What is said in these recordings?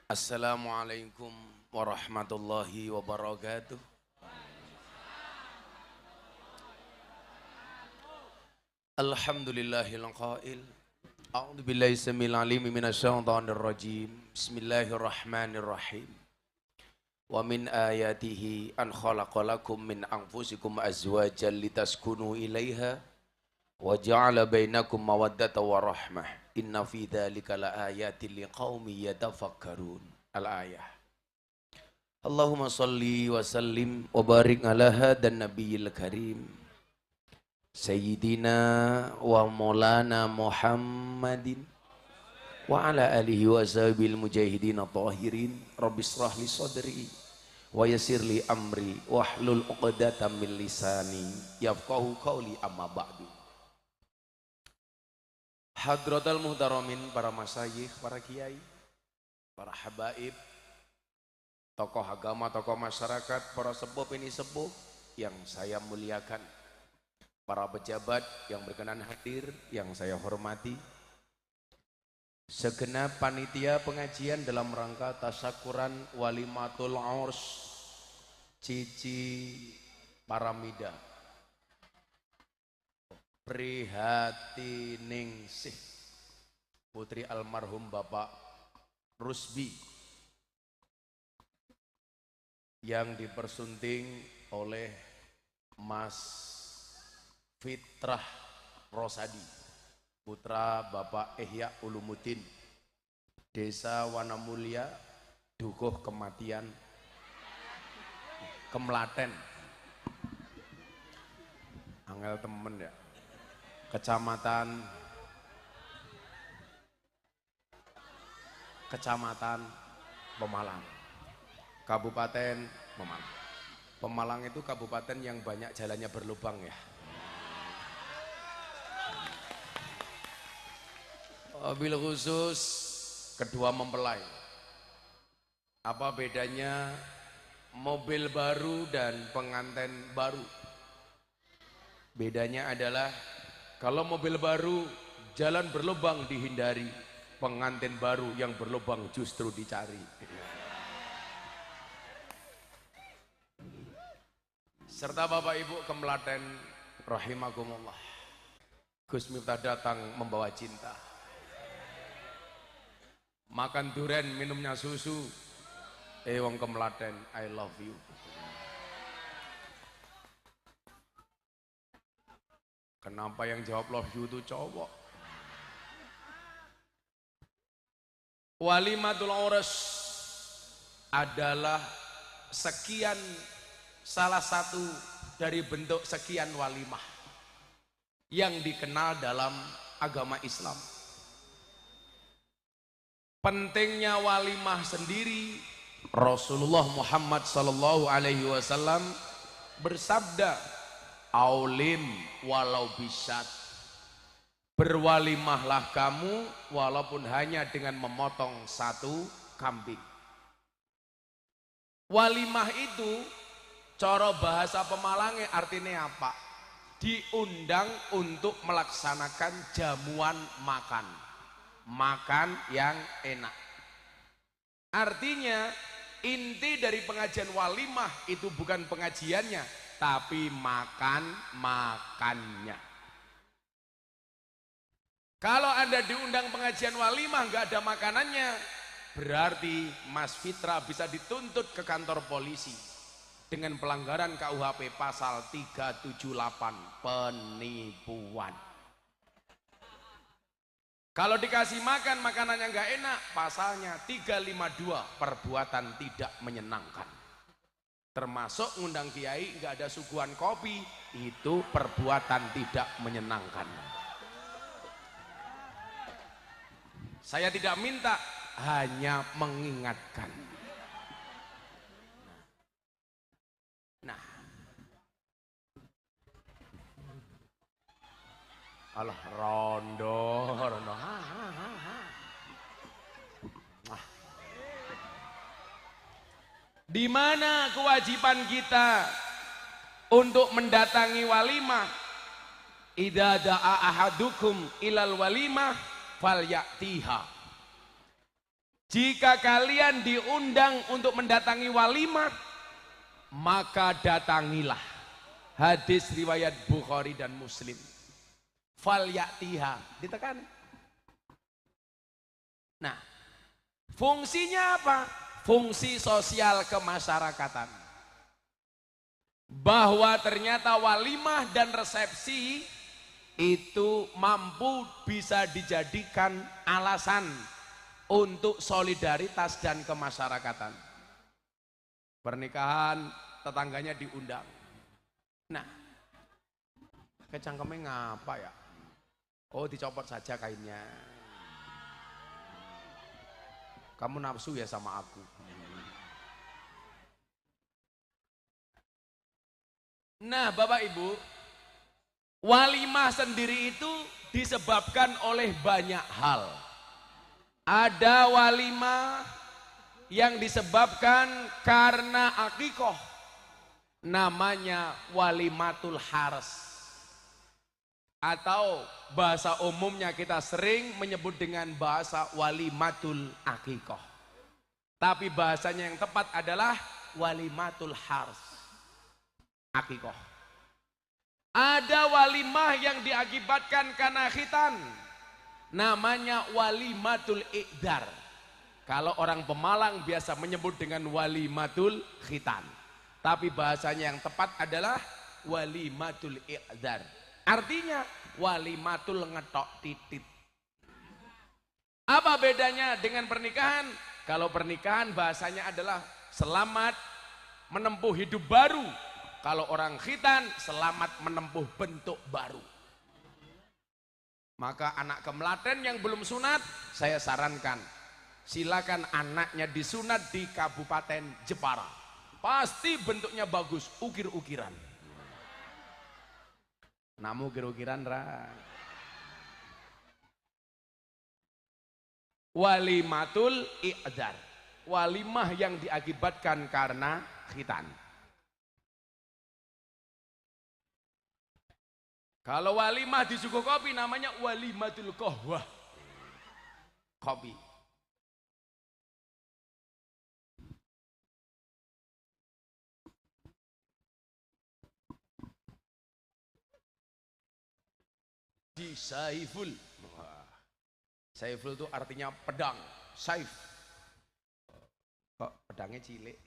Assalamualaikum warahmatullahi wabarakatuh. Alhamdulillahil qail. A'udzu billahi samil alim minasyaitonir rajim. Bismillahirrahmanirrahim. Wa min ayatihi an khalaqalakum min anfusikum azwajan litaskunu ilaiha wa ja'ala bainakum mawaddatan wa rahmah. Inna fi dzalika laayatin liqaumin yatafakkarun. Al-ayah. Allahumma salli wa sallim wa barik ala hadan nabiyil karim Sayyidina wa maulana Muhammadin wa ala alihi wa sahbihi mujahidin tahirin. Rabbi israh li sadri wa yassir li amri wahlul 'uqdatam min lisani yafqahu qawli amma ba'du. Hadratal muhtaramin, para masyayikh, para kiai, para habaib, tokoh agama, tokoh masyarakat, para sepuh ini sepuh yang saya muliakan, para pejabat yang berkenan hadir yang saya hormati, segenap panitia pengajian dalam rangka tasyakuran walimatul urs Cici Paramida prihatiningsih putri almarhum Bapak Rusbi yang dipersunting oleh Mas Fitrah Rosadi, putra Bapak Ihya Ulumuddin, Desa Wanamulya, Dukuh Kematian, Kemlaten, angel temen ya, Kecamatan Pemalang, Kabupaten Pemalang. Pemalang itu kabupaten yang banyak jalannya berlubang ya. Wabil khusus kedua mempelai. Apa bedanya mobil baru dan pengantin baru? Bedanya adalah kalau mobil baru jalan berlubang dihindari, pengantin baru yang berlubang justru dicari. Serta Bapak Ibu Kemlaten rahimakumullah. Gus Miftah datang membawa cinta. Makan durian, minumnya susu. Wong Kemlaten, I love you. Kenapa yang jawab love you itu cowok? Walimatul urs adalah sekian, salah satu dari bentuk sekian walimah yang dikenal dalam agama Islam. Pentingnya walimah sendiri, Rasulullah Muhammad sallallahu alaihi wasallam bersabda, aulim walau bisyat, berwalimahlah kamu walaupun hanya dengan memotong satu kambing. Walimah itu cara bahasa Pemalange artinya apa? Diundang untuk melaksanakan jamuan makan, makan yang enak. Artinya inti dari pengajian walimah itu bukan pengajiannya, tapi makannya. Kalau Anda diundang pengajian walimah nggak ada makanannya, berarti Mas Fitra bisa dituntut ke kantor polisi dengan pelanggaran KUHP pasal 378 penipuan. Kalau dikasih makan makanannya nggak enak, pasalnya 352 perbuatan tidak menyenangkan. Termasuk ngundang kiai nggak ada suguhan kopi, itu perbuatan tidak menyenangkan. Saya tidak minta, hanya mengingatkan. Nah, alah rondo. Di mana kewajiban kita untuk mendatangi walimah? Idza da'a ahadukum ilal walimah falyatiha. Jika kalian diundang untuk mendatangi walimah, maka datangilah. Hadis riwayat Bukhari dan Muslim. Fal ya'tiha, ditekan. Nah, fungsinya apa? Fungsi sosial kemasyarakatan. Bahwa ternyata walimah dan resepsi itu mampu bisa dijadikan alasan untuk solidaritas dan kemasyarakatan. Pernikahan tetangganya diundang. Nah, kecangkemnya ngapa ya? Oh, dicopot saja kainnya. Kamu nafsu ya sama aku. Nah, Bapak Ibu, walimah sendiri itu disebabkan oleh banyak hal. Ada walimah yang disebabkan karena akikoh, namanya walimatul haras, atau bahasa umumnya kita sering menyebut dengan bahasa walimatul akikoh, tapi bahasanya yang tepat adalah walimatul haras, akikoh. Ada walimah yang diakibatkan karena khitan, namanya walimatul iqdar. Kalau orang Pemalang biasa menyebut dengan walimatul khitan, tapi bahasanya yang tepat adalah walimatul iqdar. Artinya walimatul ngetok titit. Apa bedanya dengan pernikahan? Kalau pernikahan bahasanya adalah selamat menempuh hidup baru. Kalau orang khitan selamat menempuh bentuk baru. Maka anak kemelaten yang belum sunat, saya sarankan silakan anaknya disunat di Kabupaten Jepara. Pasti bentuknya bagus, ukir-ukiran. Namu ukir-ukiran ra. Walimatul i'dar, walimah yang diakibatkan karena khitan. Kalau walimah di suku kopi namanya walimatul qahwah, kopi. Di Saiful. Saiful itu artinya pedang. Saif. Kok pedangnya cilik?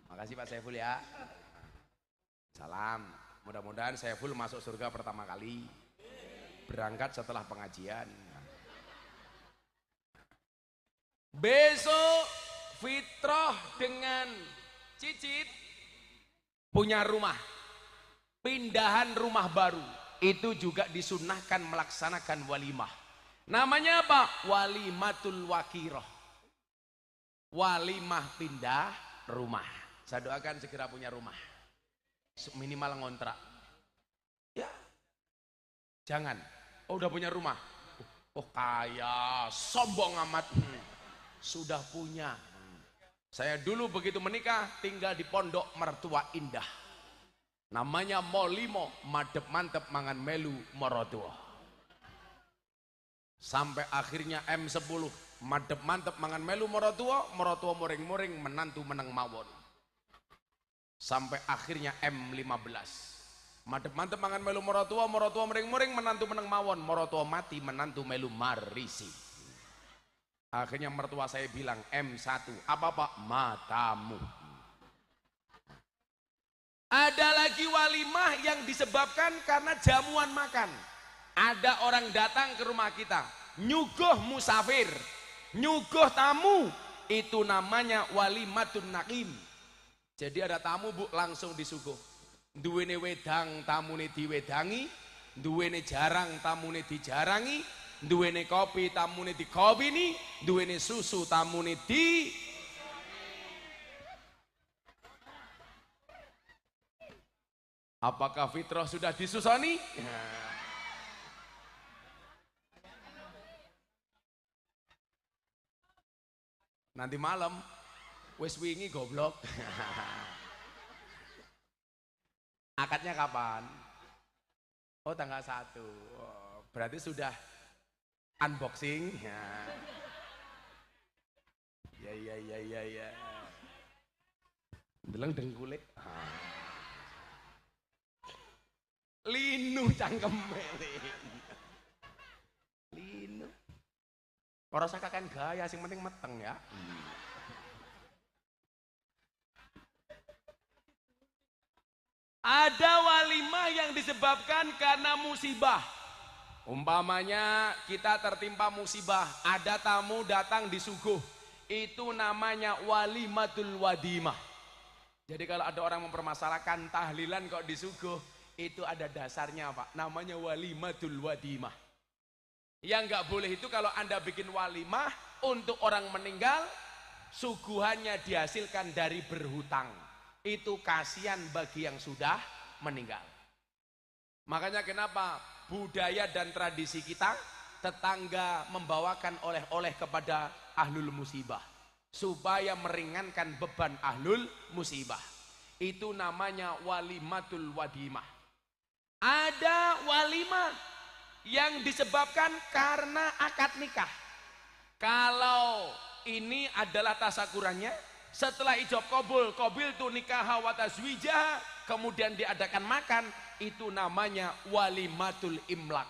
Makasih Pak Saiful ya. Salam. Mudah-mudahan Saiful masuk surga pertama kali. Berangkat setelah pengajian. Besok Fitrah dengan Cicit punya rumah. Pindahan rumah baru. Itu juga disunahkan melaksanakan walimah. Namanya apa? Walimatul wakiroh. Walimah pindah rumah. Saya doakan segera punya rumah. Minimal ngontrak. Ya. Jangan. Oh udah punya rumah. Oh kaya, sombong amat. Sudah punya. Saya dulu begitu menikah tinggal di pondok mertua indah. Namanya Molimo, madep mantep mangan melu morotua. Sampai akhirnya M10, madep mantep mangan melu morotua, morotua moring-moring menantu meneng mawon. Sampai akhirnya M15, madep mantep mangan melu morotua, morotua moring-moring menantu meneng mawon, morotua mati menantu melu marisi. Akhirnya mertua saya bilang M1, apa Pak? Matamu. Ada lagi walimah yang disebabkan karena jamuan makan. Ada orang datang ke rumah kita, nyuguh musafir, nyuguh tamu, itu namanya walimatun nakim. Jadi ada tamu Bu, langsung disuguh. Duwene wedang tamune diwedangi, duwene jarang tamune dijarangi, duwene kopi tamune dikopini, duwene susu tamune di. Apakah fitrah sudah disusoni? Nanti malam wis wingi goblok. Akadnya kapan? Oh tanggal 1. Oh, berarti sudah unboxing ya. Ya. Deleng dengkule. Linu cangkeme. Linu. Ora usah kakean gaya, sing penting meteng ya. Ada walimah yang disebabkan karena musibah. Umpamanya kita tertimpa musibah, ada tamu datang disuguh. Itu namanya walimatul wadimah. Jadi kalau ada orang mempermasalahkan tahlilan kok disuguh, itu ada dasarnya Pak, namanya walimatul wadimah. Yang nggak boleh itu kalau Anda bikin walimah untuk orang meninggal, suguhannya dihasilkan dari berhutang. Itu kasihan bagi yang sudah meninggal. Makanya kenapa budaya dan tradisi kita, tetangga membawakan oleh-oleh kepada ahlul musibah supaya meringankan beban ahlul musibah. Itu namanya walimatul wadimah. Ada walimah yang disebabkan karena akad nikah. Kalau ini adalah tasakurannya, setelah ijab kabul, qabil tu nikah wa tazwijah, kemudian diadakan makan, itu namanya walimatul imlak.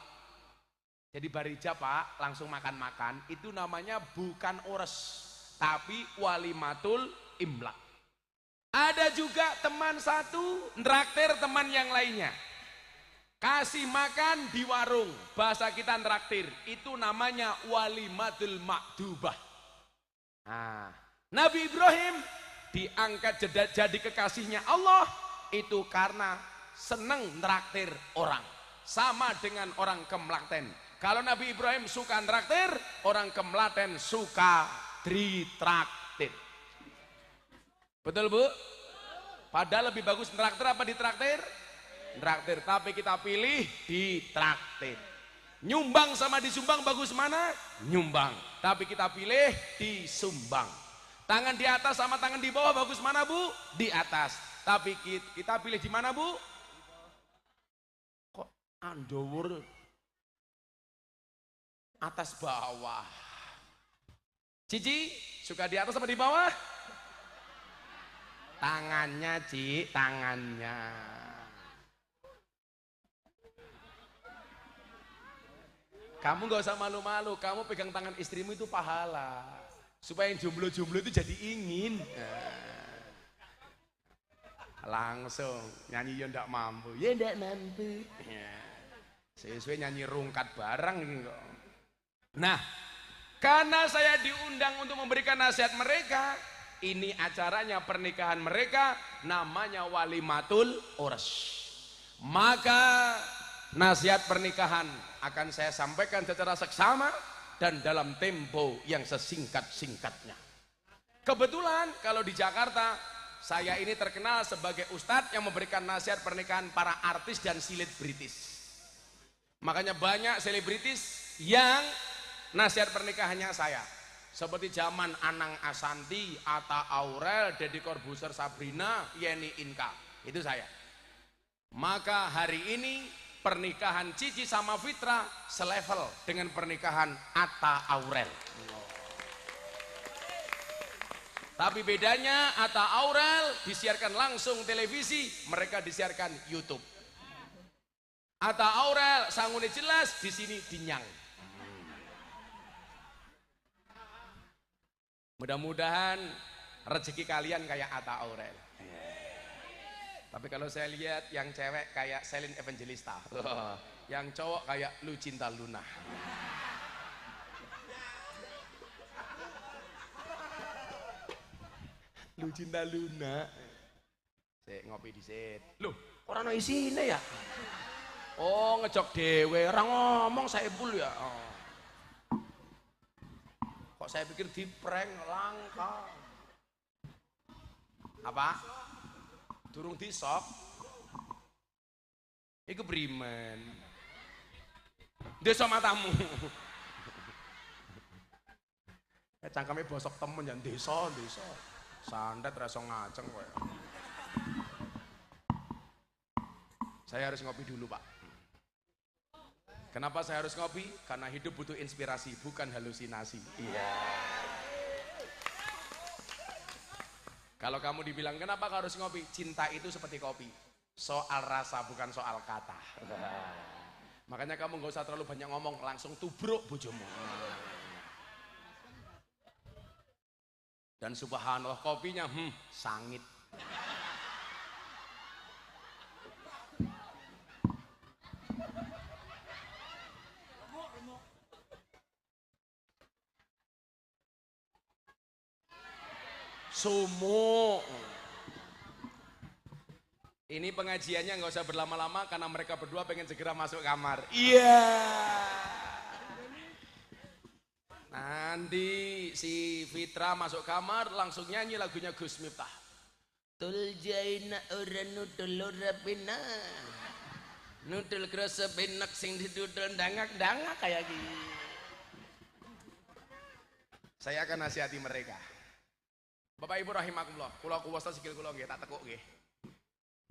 Jadi barijab Pak, langsung makan-makan, itu namanya bukan ures, tapi walimatul imlak. Ada juga teman satu nraktir teman yang lainnya, kasih makan di warung, bahasa kita nraktir, itu namanya walimatul makdubah. Nah, Nabi Ibrahim diangkat jadi kekasihnya Allah itu karena seneng nraktir orang, sama dengan orang Kemlaten. Kalau Nabi Ibrahim suka nraktir, orang Kemlaten suka ditraktir. Betul Bu? Padahal lebih bagus nraktir apa ditraktir? Nraktir, tapi kita pilih ditraktir. Nyumbang sama disumbang bagus mana? Nyumbang, tapi kita pilih disumbang. Tangan di atas sama tangan di bawah bagus mana Bu? Di atas, tapi kita pilih di mana Bu? Kok andowur atas bawah? Cici suka di atas sama di bawah? Tangannya Ci, tangannya. Kamu gak usah malu-malu, kamu pegang tangan istrimu itu pahala. Supaya yang jomblo-jomblo itu jadi ingin. Langsung nyanyi ya ndak mampu. Ya ndak mampu. Sesuai nyanyi rungkat barang ini kok. Nah, karena saya diundang untuk memberikan nasihat mereka, ini acaranya pernikahan mereka, namanya walimatul urs. Maka nasihat pernikahan akan saya sampaikan secara seksama dan dalam tempo yang sesingkat-singkatnya. Kebetulan kalau di Jakarta, saya ini terkenal sebagai ustadz yang memberikan nasihat pernikahan para artis dan selebritis. Makanya banyak selebritis yang nasihat pernikahannya saya. Seperti zaman Anang Asanti, Atta Aurel, Deddy Corbuzier, Sabrina, Yeni Inka. Itu saya. Maka hari ini pernikahan Cici sama Fitra selevel dengan pernikahan Atta Aurel. Tapi bedanya Atta Aurel disiarkan langsung televisi, mereka disiarkan YouTube. Atta Aurel sangune jelas, di sini dinyang. Mudah-mudahan rezeki kalian kayak Atta Aurel. Tapi kalau saya lihat yang cewek kayak Selin Evangelista, yang cowok kayak Lucinta Luna. Lucinta Luna. Sik ngopi dhisik. Loh, ora ono isine ya? Oh, ngejok dhewe, ora ngomong Saipul ya. Oh. Kok saya pikir di prank langka. Apa? Durung disok. Iku brimen. Desa matamu. Cangkeme bosok temen ya desa. Sandet rasa ngaceng kowe. Saya harus ngopi dulu, Pak. Kenapa saya harus ngopi? Karena hidup butuh inspirasi, bukan halusinasi. Iya. Kalau kamu dibilang kenapa kau harus ngopi? Cinta itu seperti kopi, soal rasa bukan soal kata. Makanya kamu gak usah terlalu banyak ngomong, langsung tubruk bojomu. Dan subhanallah kopinya sangit. Sumuk. Ini pengajiannya nggak usah berlama-lama karena mereka berdua pengen segera masuk kamar. Iya. Nanti si Fitra masuk kamar langsung nyanyi lagunya Gus Miftah. Tuljaina ora nudul ora pina. Nudul krasa benak sing didudul dangak-dangak kayak gini. Saya akan nasihati mereka. Bapak Ibu rahimakumullah, kula kuwasa sikil kula nggih tak tekuk nggih.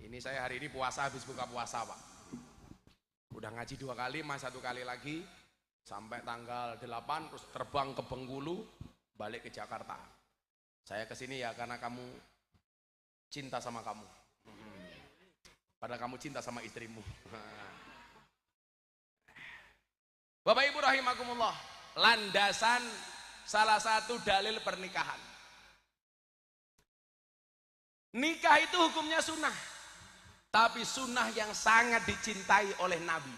Ini saya hari ini puasa habis buka puasa, Pak. Udah ngaji 2 kali, mas 1 kali lagi sampai tanggal 8 terus terbang ke Bengkulu, balik ke Jakarta. Saya kesini ya karena kamu cinta sama kamu. Padahal kamu cinta sama istrimu. Bapak Ibu rahimakumullah, landasan salah satu dalil pernikahan. Nikah itu hukumnya sunnah, tapi sunnah yang sangat dicintai oleh Nabi.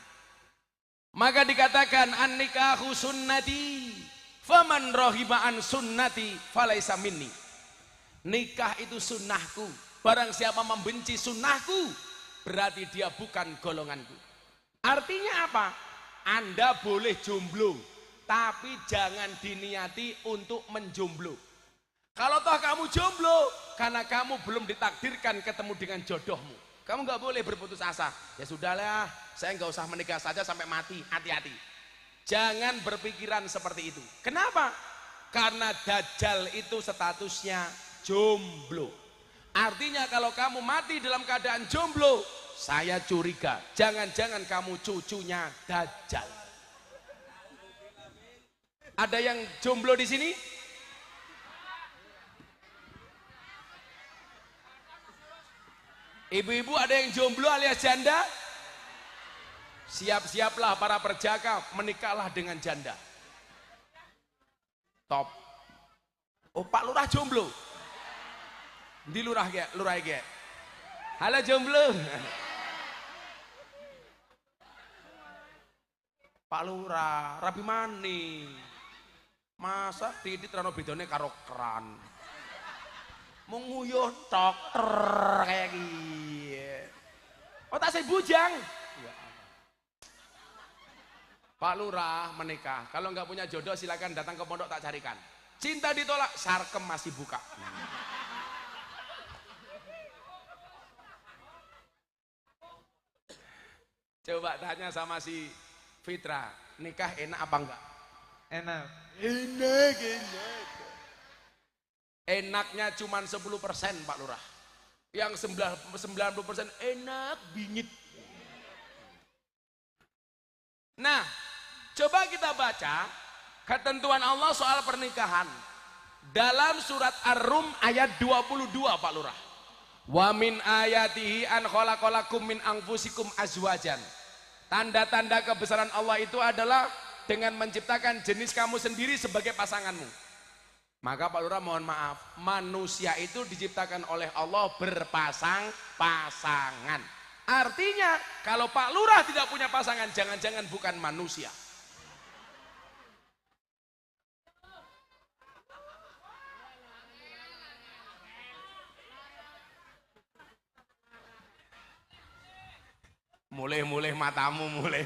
Maka dikatakan an-nikahu sunnati, faman rohiba an sunnati falaisa minni. Nikah itu sunnahku, barang siapa membenci sunnahku, berarti dia bukan golonganku. Artinya apa? Anda boleh jomblo, tapi jangan diniati untuk menjomblo. Kalau toh kamu jomblo, karena kamu belum ditakdirkan ketemu dengan jodohmu, kamu nggak boleh berputus asa. Ya sudahlah, saya nggak usah menikah saja sampai mati. Hati-hati. Jangan berpikiran seperti itu. Kenapa? Karena Dajjal itu statusnya jomblo. Artinya kalau kamu mati dalam keadaan jomblo, saya curiga, jangan-jangan kamu cucunya Dajjal. Ada yang jomblo di sini? Ibu-ibu ada yang jomblo alias janda? Siap-siaplah para perjaka, menikahlah dengan janda. Top. Oh, Pak Lurah jomblo. Di lurah ge, lurah ge. Halo jomblo. Pak Lurah, rabi mani. Masa titit rano bedone karo keran. Menguyuh tok kayak gini. Oh tak saya bujang. Pak Lurah menikah. Kalau nggak punya jodoh silakan datang ke pondok tak carikan. Cinta ditolak, sarkem masih buka. Coba tanya sama si Fitra, nikah enak apa enggak? Enak. Enak. Enaknya cuma 10% Pak Lurah. Yang 90% enak bingit. Nah, coba kita baca ketentuan Allah soal pernikahan dalam surat Ar-Rum ayat 22 Pak Lurah. Wa min ayatihi an khalaqalakum min anfusikum azwajan. Tanda-tanda kebesaran Allah itu adalah dengan menciptakan jenis kamu sendiri sebagai pasanganmu. Maka Pak Lurah mohon maaf, manusia itu diciptakan oleh Allah berpasang-pasangan. Artinya kalau Pak Lurah tidak punya pasangan, jangan-jangan bukan manusia. Mulai matamu, mulai.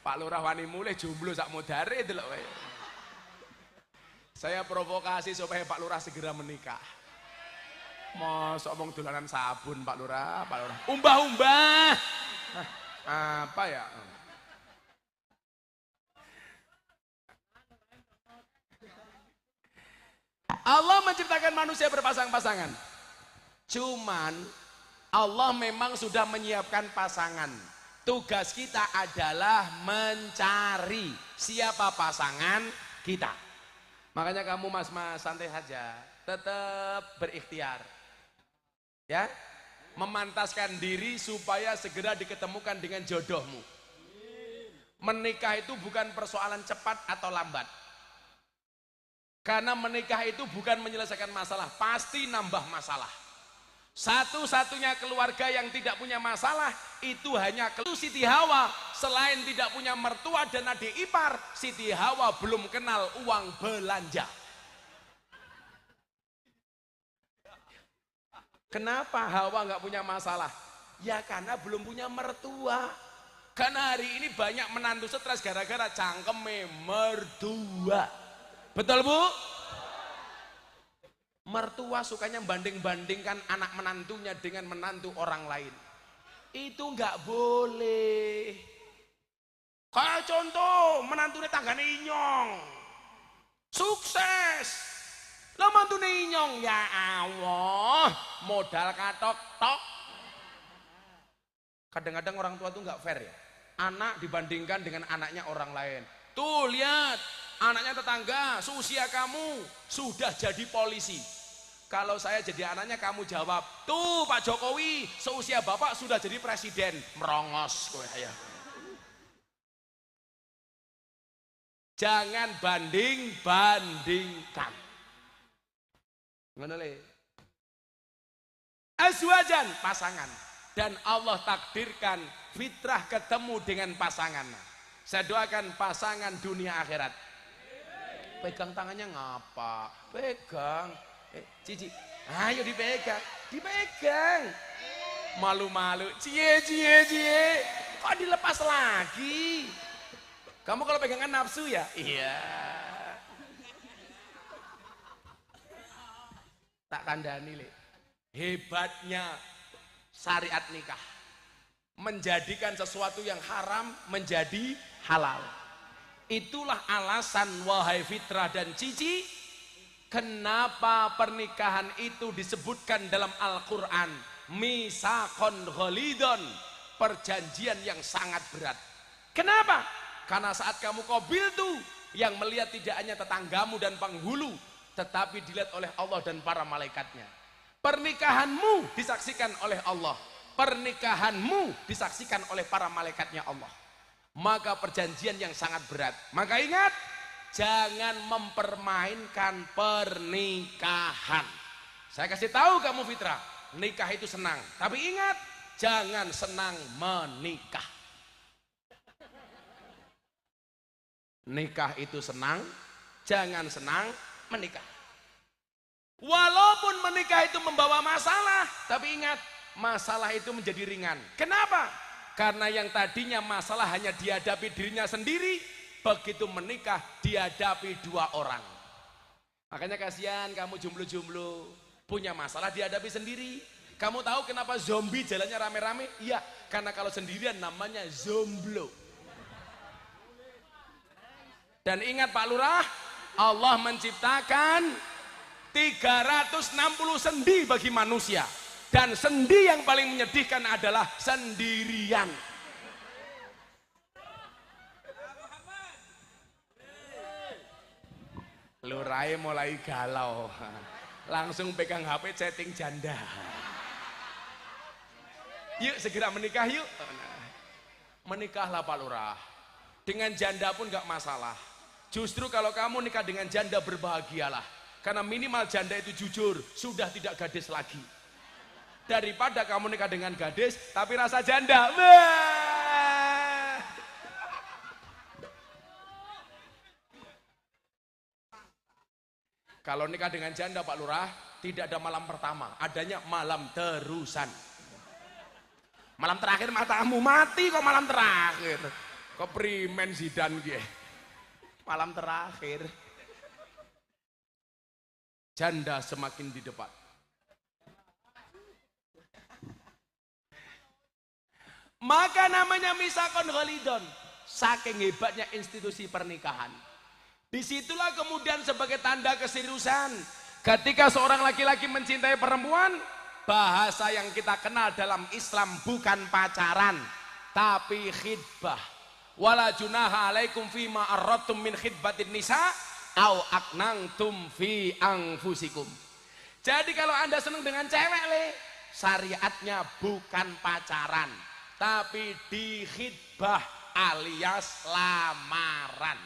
Pak Lurah wani mulai jomblo sak modare delok wae. Saya provokasi supaya Pak Lurah segera menikah. Mosok omong dolanan sabun Pak Lurah. Umbah-umbah. Apa ya? Allah menciptakan manusia berpasang-pasangan. Cuman Allah memang sudah menyiapkan pasangan. Tugas kita adalah mencari siapa pasangan kita. Makanya kamu mas santai saja, tetap berikhtiar. Ya, memantaskan diri supaya segera diketemukan dengan jodohmu. Menikah itu bukan persoalan cepat atau lambat. Karena menikah itu bukan menyelesaikan masalah, pasti nambah masalah. Satu-satunya keluarga yang tidak punya masalah itu hanya Siti Hawa. Selain tidak punya mertua dan adik ipar, Siti Hawa belum kenal uang belanja. Kenapa Hawa nggak punya masalah? Ya karena belum punya mertua. Karena hari ini banyak menantu stres gara-gara cangkeme mertua. Betul Bu? Mertua sukanya banding-bandingkan anak menantunya dengan menantu orang lain. Itu nggak boleh. Kayak contoh menantunya tanggane Inyong, sukses. Lah mantune Inyong, ya Allah, modal katok tok. Kadang-kadang orang tua tuh nggak fair ya. Anak dibandingkan dengan anaknya orang lain. Tuh lihat, anaknya tetangga seusia kamu sudah jadi polisi. Kalau saya jadi anaknya, kamu jawab, tuh Pak Jokowi seusia bapak sudah jadi presiden. Merongos kowe ya. Jangan banding-bandingkan. Ngono le. Azwajan, pasangan. Dan Allah takdirkan fitrah ketemu dengan pasangan. Saya doakan pasangan dunia akhirat. Pegang tangannya ngapa? Pegang. Cici, ayo dipegang, dipegang. Malu-malu, cie. Kok dilepas lagi? Kamu kalau pegangan nafsu ya? Iya. Tak kandani le. Hebatnya syariat nikah. Menjadikan sesuatu yang haram menjadi halal. Itulah alasan wahai Fitrah dan Cici, kenapa pernikahan itu disebutkan dalam Al-Quran misaqon ghalidon, perjanjian yang sangat berat. Kenapa? Karena saat kamu qabil tuh, yang melihat tidak hanya tetanggamu dan penghulu, tetapi dilihat oleh Allah dan para malaikatnya. Pernikahanmu disaksikan oleh Allah, pernikahanmu disaksikan oleh para malaikatnya Allah. Maka perjanjian yang sangat berat. Maka ingat, jangan mempermainkan pernikahan. Saya kasih tahu kamu Fitrah, nikah itu senang. Tapi ingat, jangan senang menikah. Nikah itu senang, jangan senang menikah. Walaupun menikah itu membawa masalah, tapi ingat, masalah itu menjadi ringan. Kenapa? Karena yang tadinya masalah hanya dihadapi dirinya sendiri, begitu menikah dihadapi dua orang. Makanya kasihan kamu jomblo-jomblo, punya masalah dihadapi sendiri. Kamu tahu kenapa zombie jalannya rame-rame? Iya, karena kalau sendirian namanya zomblo. Dan ingat Pak Lurah, Allah menciptakan 360 sendi bagi manusia. Dan sendi yang paling menyedihkan adalah sendirian. Lurai mulai galau, langsung pegang HP chatting janda. Yuk segera menikah yuk. Menikahlah Pak Lurah. Dengan janda pun gak masalah. Justru kalau kamu nikah dengan janda berbahagialah. Karena minimal janda itu jujur, sudah tidak gadis lagi. Daripada kamu nikah dengan gadis tapi rasa janda. Wah. Kalau nikah dengan janda Pak Lurah, tidak ada malam pertama, adanya malam terusan. Malam terakhir matamu mati kok malam terakhir. Keprimen Zidan gue. Malam terakhir. Janda semakin di depan. Maka namanya misaqon ghalidon. Saking hebatnya institusi pernikahan. Disitulah kemudian sebagai tanda keseriusan. Ketika seorang laki-laki mencintai perempuan, bahasa yang kita kenal dalam Islam bukan pacaran, tapi khidbah. Wala junaha alaikum fima arradtum min khidbatin nisa au aknangtum fi anfusikum. Jadi kalau Anda senang dengan cewek le, syariatnya bukan pacaran, tapi dikhitbah alias lamaran.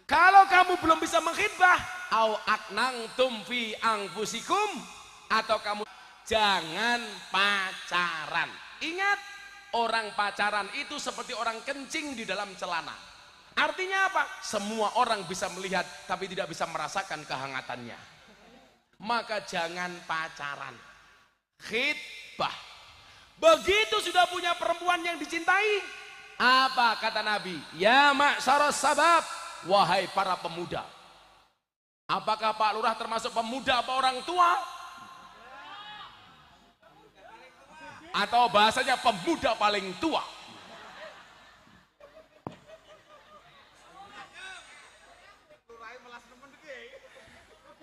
Kalau kamu belum bisa mengkhitbah, au aknangtum fi anfusikum, atau kamu jangan pacaran. Ingat, orang pacaran itu seperti orang kencing di dalam celana. Artinya apa? Semua orang bisa melihat tapi tidak bisa merasakan kehangatannya. Maka jangan pacaran, khitbah. Begitu sudah punya perempuan yang dicintai, apa kata Nabi? Ya ma'syaras sabab, wahai para pemuda. Apakah Pak Lurah termasuk pemuda apa orang tua? Atau bahasanya pemuda paling tua?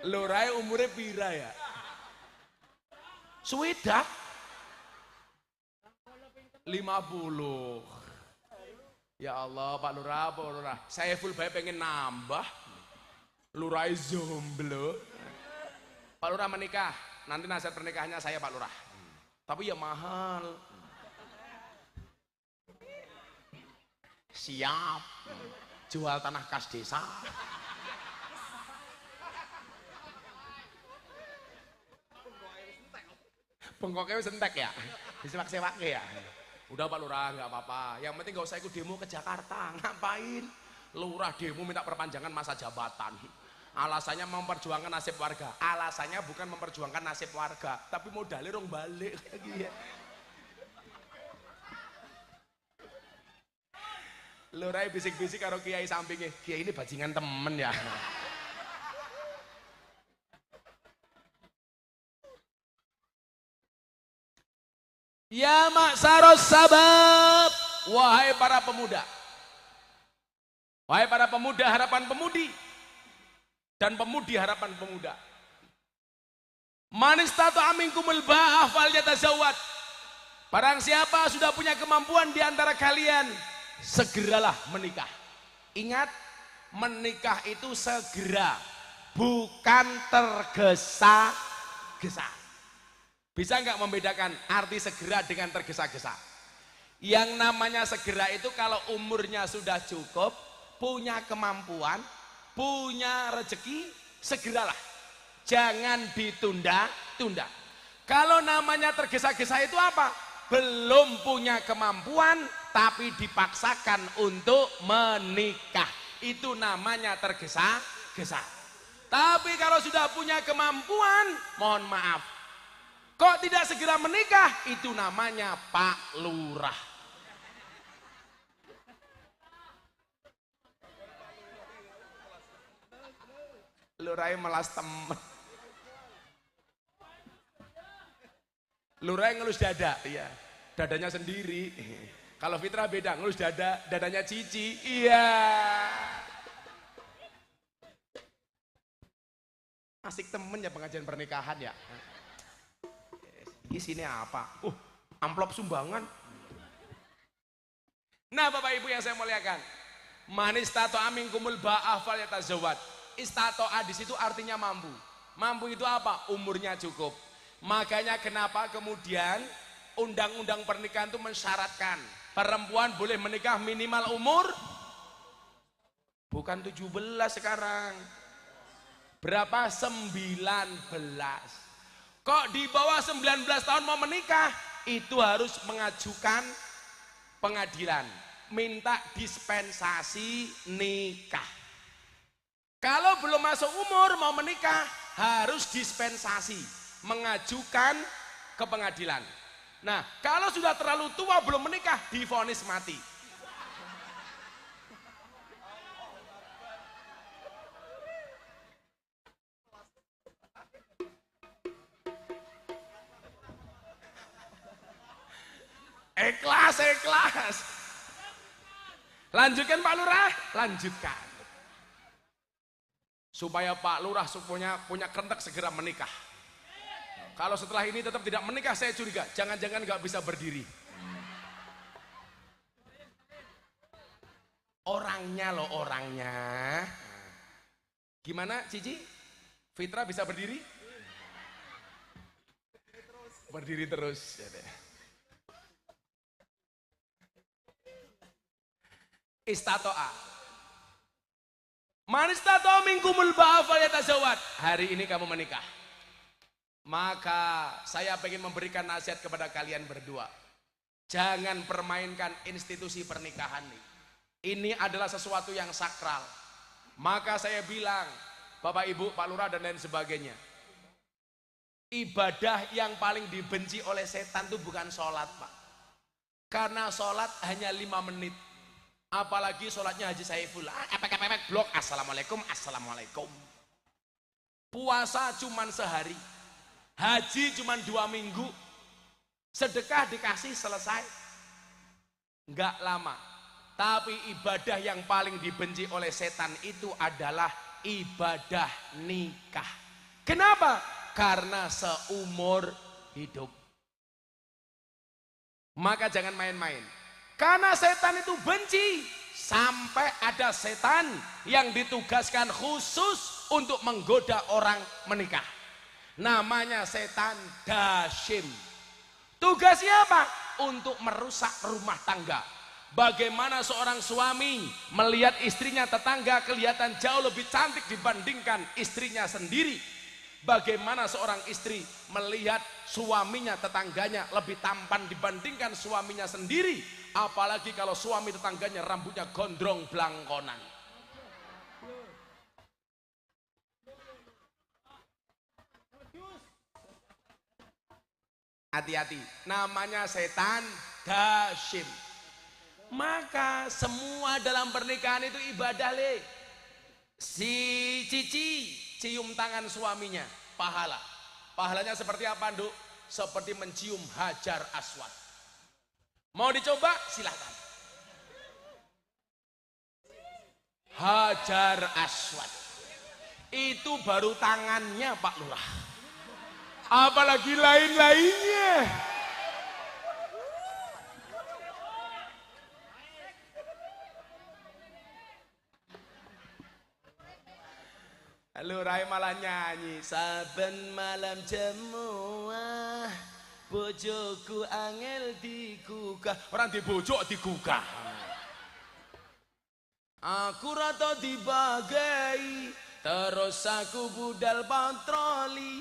Lurai umurnya pira ya? Swedak 50. Ya Allah, Pak Lurah, Pak Lurah, saya full bay pengen nambah. Lurai jomblo. Pak Lurah menikah, nanti nasihat pernikahannya saya Pak Lurah. Tapi ya mahal. Siap. Jual tanah kas desa. Bengkoknya sentek ya, disewak-sewak ya. Udah Pak Lurah, nggak apa-apa. Yang penting nggak usah ikut demo ke Jakarta. Ngapain? Lurah demo minta perpanjangan masa jabatan. Alasannya memperjuangkan nasib warga. Alasannya bukan memperjuangkan nasib warga, tapi modalnya rong balik kayak gitu. Lurah bisik-bisik karo kiai sampingnya. Kiai ini bajingan temen ya. Ya ma'syaras sabab, wahai para pemuda. Wahai para pemuda harapan pemudi dan pemudi harapan pemuda. Man istata'a minkumul ba'ah falyatazawwaj. Barang siapa sudah punya kemampuan di antara kalian, segeralah menikah. Ingat, menikah itu segera, bukan tergesa-gesa. Bisa nggak membedakan arti segera dengan tergesa-gesa? Yang namanya segera itu kalau umurnya sudah cukup, punya kemampuan, punya rezeki, segeralah. Jangan ditunda-tunda. Kalau namanya tergesa-gesa itu apa? Belum punya kemampuan, tapi dipaksakan untuk menikah. Itu namanya tergesa-gesa. Tapi kalau sudah punya kemampuan, mohon maaf, kok tidak segera menikah? Itu namanya Pak Lurah. Lurah melas temen. Lurah ngelus dada, iya. Dadanya sendiri. Kalau Fitra beda, ngelus dada, dadanya Cici. Iya. Asik temen ya pengajian pernikahan ya. Isinya apa? Amplop sumbangan. Nah Bapak Ibu yang saya muliakan, man istata'a minkumul ba'ah falyatazawwaj. Istata'a di situ artinya mampu. Mampu itu apa? Umurnya cukup. Makanya kenapa kemudian undang-undang pernikahan itu mensyaratkan perempuan boleh menikah minimal umur bukan 17 sekarang. Berapa? 19. Kok di bawah 19 tahun mau menikah, itu harus mengajukan pengadilan, minta dispensasi nikah. Kalau belum masuk umur mau menikah, harus dispensasi, mengajukan ke pengadilan. Nah, kalau sudah terlalu tua belum menikah, divonis mati. Ikhlas. Lanjutkan Pak Lurah, lanjutkan. Supaya Pak Lurah punya kentek segera menikah. Kalau setelah ini tetap tidak menikah, saya curiga, jangan-jangan nggak bisa berdiri. Orangnya loh, orangnya. Gimana Cici? Fitra bisa berdiri? Berdiri terus. Istato'a. Man istato'a minkumul ba'a falyatazawwaj. Hari ini kamu menikah. Maka saya ingin memberikan nasihat kepada kalian berdua. Jangan permainkan institusi pernikahan ini. Ini adalah sesuatu yang sakral. Maka saya bilang, Bapak Ibu, Pak Lurah dan lain sebagainya. Ibadah yang paling dibenci oleh setan itu bukan sholat, Pak. Karena sholat hanya 5 menit. Apalagi sholatnya Haji Saiful. Epek blok, assalamualaikum, assalamualaikum. Puasa cuman sehari. Haji cuman 2 minggu. Sedekah dikasih selesai. Enggak lama. Tapi ibadah yang paling dibenci oleh setan itu adalah ibadah nikah. Kenapa? Karena seumur hidup. Maka jangan main-main. Karena setan itu benci. Sampai ada setan yang ditugaskan khusus untuk menggoda orang menikah. Namanya setan dasyim. Tugasnya apa? Untuk merusak rumah tangga. Bagaimana seorang suami melihat istrinya tetangga kelihatan jauh lebih cantik dibandingkan istrinya sendiri. Bagaimana seorang istri melihat suaminya tetangganya lebih tampan dibandingkan suaminya sendiri. Apalagi kalau suami tetangganya rambutnya gondrong blangkonan. Hati-hati, namanya setan dasyim. Maka semua dalam pernikahan itu ibadah le. Si cici cium tangan suaminya, pahala. Pahalanya seperti apa, Nduk? Seperti mencium Hajar Aswad. Mau dicoba? Silahkan. Hajar Aswad. Itu baru tangannya, Pak Lurah. Apalagi lain-lainnya. Lurai malah nyanyi. Saben malam jemuah bojoku angel digugah. Orang dibojok digugah. Aku rata dibagai, terus aku budal patroli.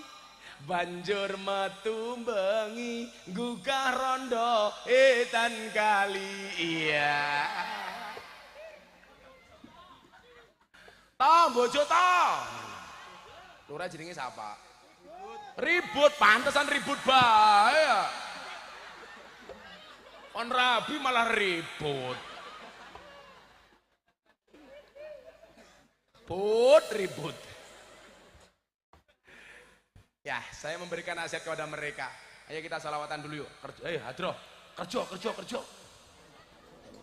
Banjur metu bengi gugah rondo etan kali. Iya. Toh bojo toh. Lurah jenenge siapa? Ribut, pantesan ribut bae. Kon rabi malah ribut. Ribut. Ya, saya memberikan nasihat kepada mereka. Ayo kita salawatan dulu yuk. Hadroh, kerja.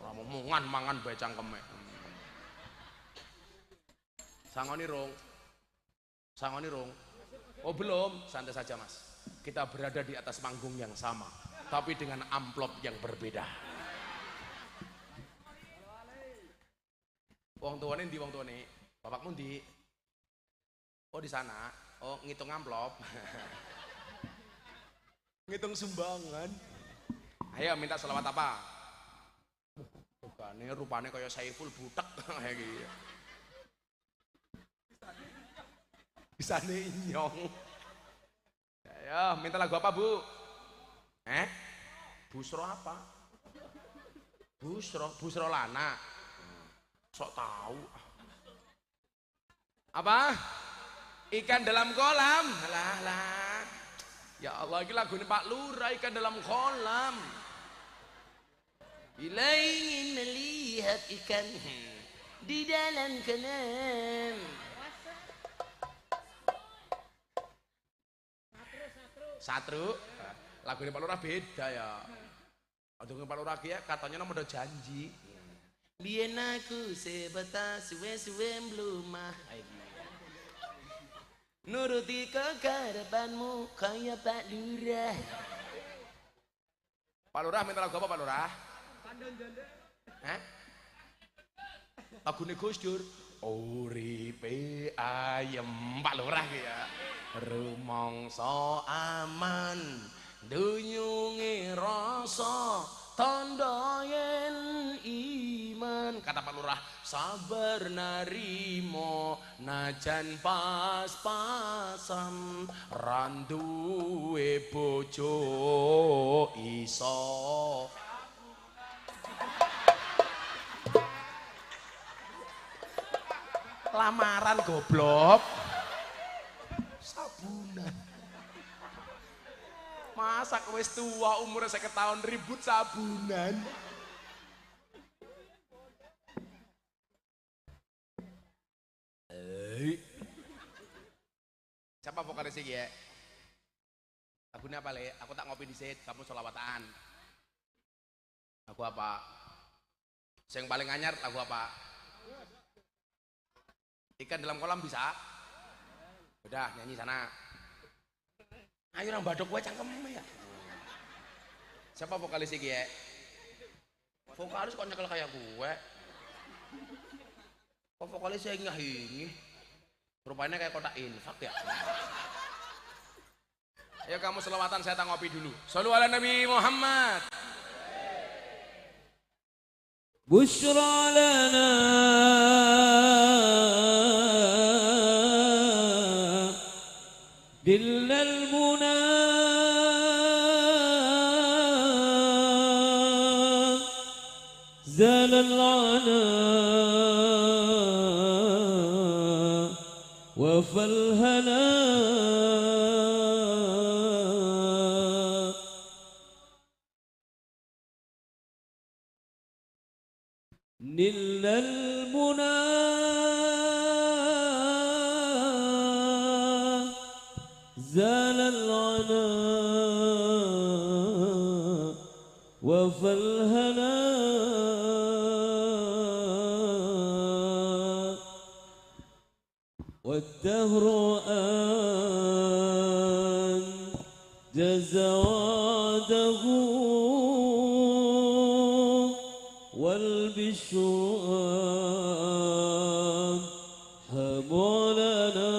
Ramongan mangan bae cangkeme. Sangoni rong. Oh belum, santai saja Mas. Kita berada di atas panggung yang sama, tapi dengan amplop yang berbeda. Wong tuane ndi wong tuane? Bapakmu ndi? Oh di sana. Oh ngitung amplop. Ngitung sumbangan. Ayo minta selawat apa? Bukannya rupanya kayak Saiful butek kayak gitu. Bisa nyong. Ayo minta lagu apa Bu? Busro apa? Busro Lana. Sok tahu. Apa? Ikan dalam kolam. Lah. Ya Allah, ini lagu ini Pak Lurah, ikan dalam kolam. Bila ingin melihat ikan di dalam kolam. Satru, lagu ini Pak Lurah beda ya. Aduh Pak Lurah ya katanya nomor janji. Biar aku sebatas suwe-suwe blumah. Nuruti kegarapanmu kayak Pak Lurah. Pak Lurah minta lagu apa Pak Lurah? Lagu ini Gus Dur. Uripe ayem Pak Lurah ya. Rumangsa aman Dunyungi rasa tanda yen iman. Kata Pak Lurah, sabar narimo najan pas-pasan randuwe bojo iso. Lamaran goblok. Sabunan. Masa wis tua umurnya 50 tahun ribut sabunan. Siapa vokalis iki ya? Lagunya apa le? Aku tak ngopi disit, kamu sholawatan. Lagu apa? Yang paling anyar lagu apa? Ikan dalam kolam bisa? Udah nyanyi sana. Ayo nang badok gue cangkem ya. Siapa vokalis iki ya? Vokalis kok nyekel kayak gue. Kok vokalis saya ngahingi? Rupanya kayak kotak infak ya. Ayo kamu selawatan, saya tak ngopi dulu. Shallu ala Nabi Muhammad. Bushra lana dillal muna zalal ana wafal hana نلنا المنى زال العنا وفى الهنا والدهر أنجز وعده والبشرى مولانا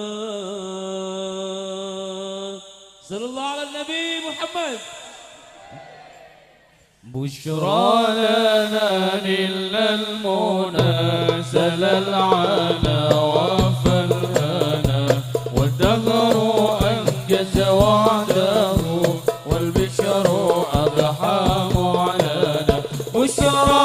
صلى الله على النبي محمد. بشرى لنا نلنا المنى سل العنا وفى الهنا والدهر أنجز وعده والبشر أضحى معلنا. بشرى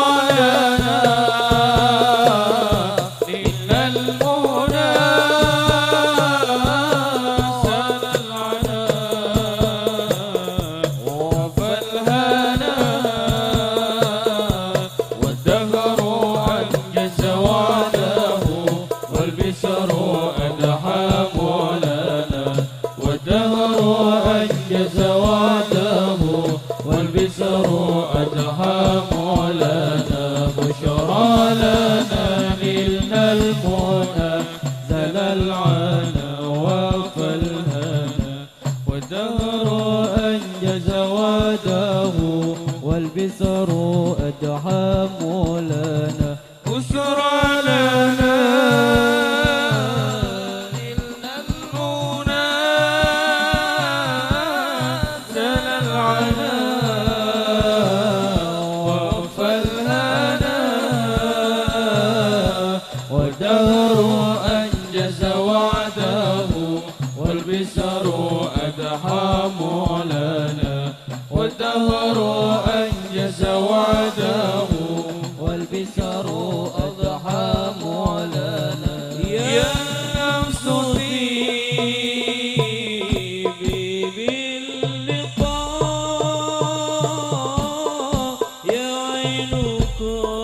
والبصر أدحى مولانا. بشرى لنا نلنا المنى زال العنا وفى الهنا والدهر أنجز وعده والبصر أدحى مولانا. والدهر أنجز وعده والبشر أضحى مولانا. يا نفس طيبي باللقاء يا عين قري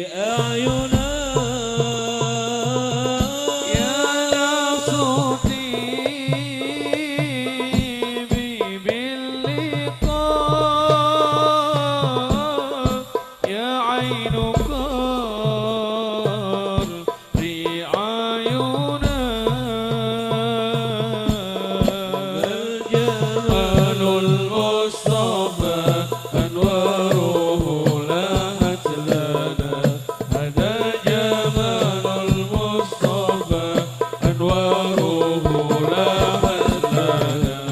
أعينا. يا نفس أنواره لا هدلنا.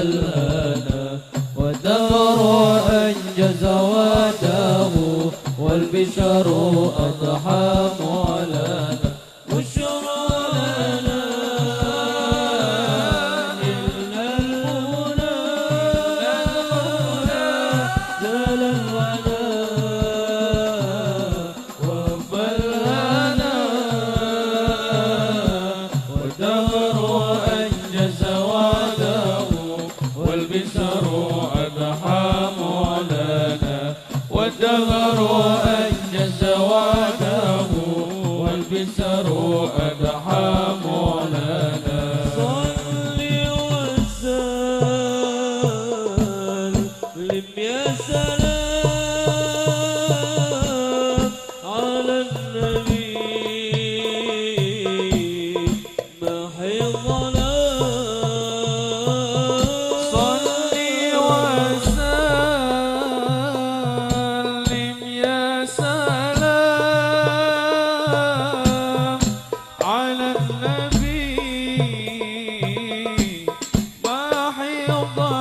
الهنا والدهر أنجز وعده والبشر أضحى مولانا بشرى لنا إلا المنى زال الغنى وفى الهنا والدهر أنجز وعده والبشر أضحى مولانا والدهر أنجز وعده والبشر أضحى مولانا صل وسلم يا سلام على النبي محي الظلام صل وسلم يا سلام على النبي محي الظلام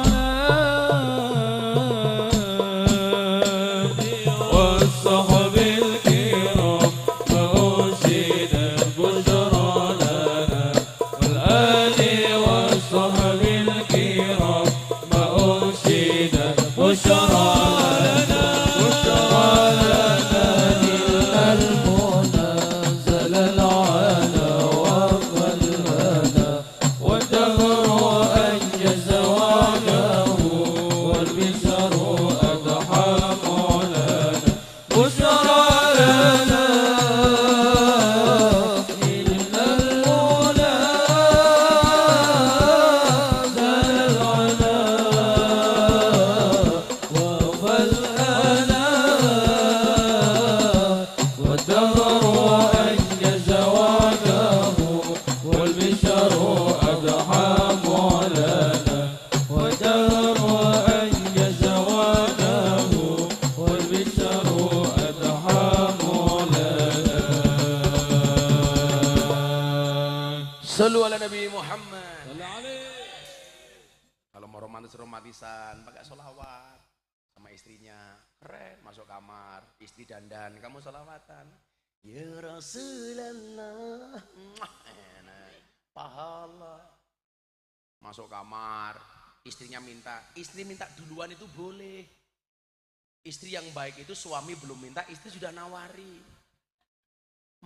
والصحب الكرام فأرشد البشرى لنا والآل والصحب الكرام فأرشد البشرى لنا بشرى لنا إلا المنى زال العنا وفى الهنا والدهر أنجز وعده والبشر أضحى مولانا بشرى لنا إلا المنى زال العنا وفى الهنا والدهر أنجز وعده والبشر أضحى مولانا والدهر أنجز وعده والبشر أضحى مولانا Sallu ala Nabi Muhammad. Kalau mau romantis-romantisan pakai sholawat sama istrinya, keren, masuk kamar, istri dandan, kamu sholawatan. Ya Rasulullah, enak, pahala. Masuk kamar, istrinya minta, istri minta duluan itu boleh. Istri yang baik itu suami belum minta, istri sudah nawari.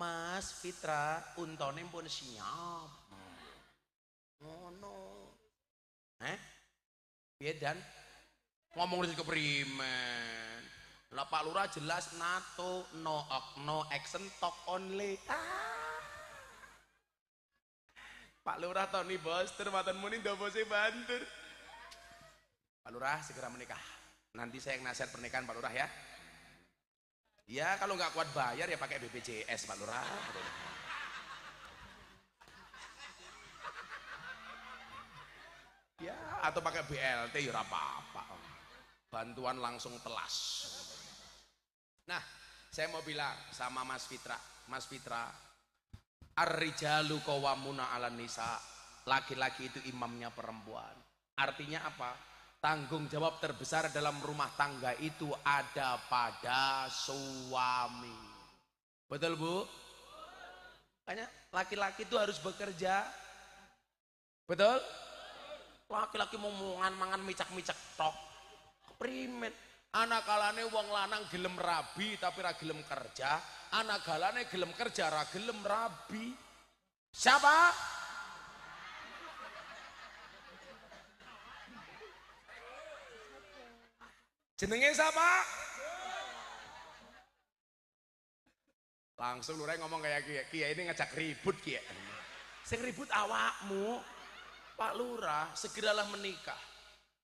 Mas Fitra, untone pun siap. Ngono. Piye dan ngomong di keprimen. Lah Pak Lurah jelas NATO, no action, talk only. Pak Lurah Tony Boster, matan muni ndobose bantur. Pak Lurah segera menikah. Nanti saya yang nasihat pernikahan Pak Lurah ya. Ya kalau nggak kuat bayar ya pakai BPJS Pak Lurah. Ya atau pakai BLT ya apa-apa. Bantuan langsung telas. Nah saya mau bilang sama Mas Fitra. Mas Fitra, ar-rijalu qawwamuna 'alan nisa. Laki-laki itu imamnya perempuan. Artinya apa? Tanggung jawab terbesar dalam rumah tangga itu ada pada suami. Betul Bu? Makanya laki-laki itu harus bekerja. Betul? Laki-laki mau mangan micak-micak tok. Primen. Anak kalane wong lanang gelem rabi tapi ra gelem kerja. Anak galane gelem kerja ra gelem rabi. Siapa? Jenenge siapa? Langsung Lurah ngomong kayak Kiai ini ngajak ribut Kiai. Sing ribut awakmu. Pak Lurah segeralah menikah.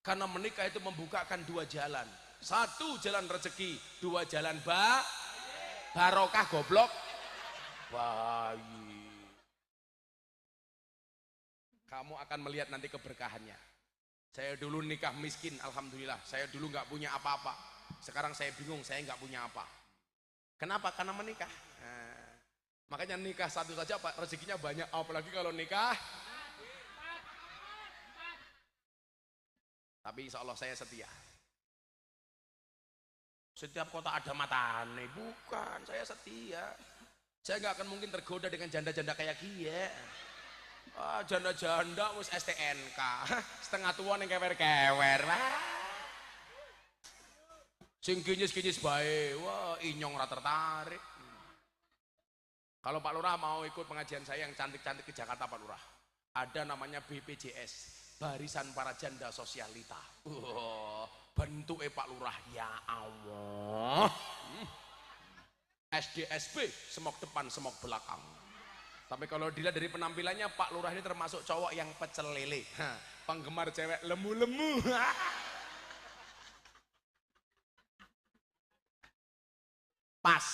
Karena menikah itu membukakan dua jalan. Satu jalan rezeki, dua jalan barokah goblok. Bayi. Kamu akan melihat nanti keberkahannya. Saya dulu nikah miskin, alhamdulillah. Saya dulu nggak punya apa-apa. Sekarang saya bingung, saya nggak punya apa. Kenapa? Karena menikah. Nah, makanya nikah satu saja Pak, rezekinya banyak. Apalagi kalau nikah Tapi insya Allah saya setia. Setiap kota ada matane, bukan, saya setia. Saya nggak akan mungkin tergoda dengan janda-janda kayak kia. Ah, janda-janda wis STNK, setengah tua yang kewer-kewer. Sing kinyis-kinyis bae, wah inyong ora tertarik. Kalau Pak Lurah mau ikut pengajian saya yang cantik-cantik ke Jakarta, Pak Lurah, ada namanya BPJS, Barisan Para Janda Sosialita. Bentuknya Pak Lurah, ya Allah. SDSB, semok depan, semok belakang. Tapi kalau dilihat dari penampilannya, Pak Lurah ini termasuk cowok yang pecel lele. Penggemar cewek lemu-lemu. Pas.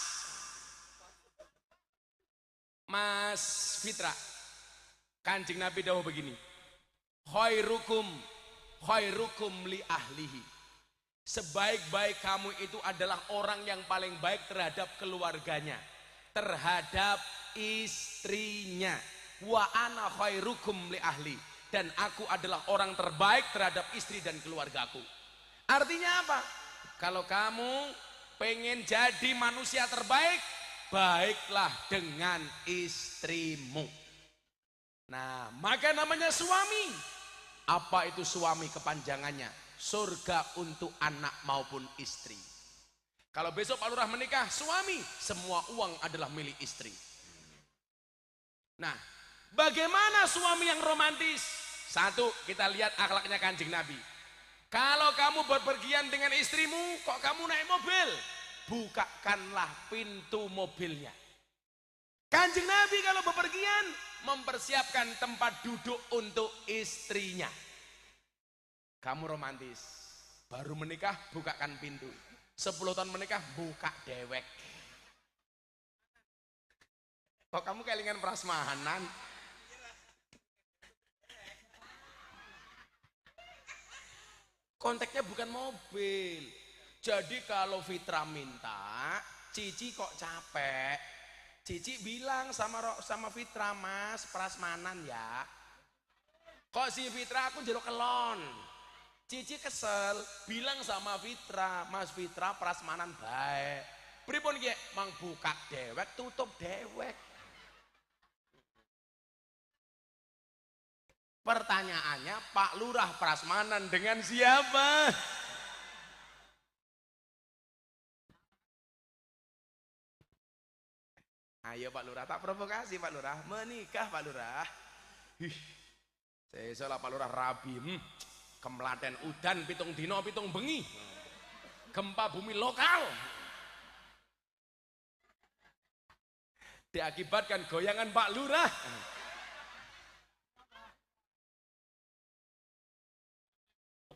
Mas Fitra, Kanjeng Nabi dawuh begini, khairukum li ahlihi. Sebaik-baik kamu itu adalah orang yang paling baik terhadap keluarganya, terhadap istrinya. Wa ana khairukum li ahli, dan aku adalah orang terbaik terhadap istri dan keluargaku. Artinya apa? Kalau kamu pengen jadi manusia terbaik, baiklah dengan istrimu. Nah, maka namanya suami. Apa itu suami kepanjangannya? Surga untuk anak maupun istri. Kalau besok Pak Lurah menikah, suami, semua uang adalah milik istri. Nah, bagaimana suami yang romantis? Satu, kita lihat akhlaknya Kanjeng Nabi. Kalau kamu berpergian dengan istrimu, kok kamu naik mobil? Bukakanlah pintu mobilnya. Kanjeng Nabi kalau bepergian mempersiapkan tempat duduk untuk istrinya. Kamu romantis, baru menikah bukakan pintu. 10 tahun menikah buka dewek. Kok kamu kelingan prasmanan? Konteksnya bukan mobil. Jadi kalau Fitra minta, Cici kok capek, Cici bilang sama Fitra, Mas prasmanan ya. Kok si Fitra aku njaluk kelon, Cici kesel, bilang sama Fitra, Mas Fitra prasmanan baik. Pripun ki mang buka dewek, tutup dewek. Pertanyaannya, Pak Lurah prasmanan dengan siapa? Ayo Pak Lurah, tak provokasi Pak Lurah, menikah Pak Lurah. Saya salah Pak Lurah rabi, kemlaten udan pitung dino pitung bengi, gempa bumi lokal, diakibatkan goyangan Pak Lurah.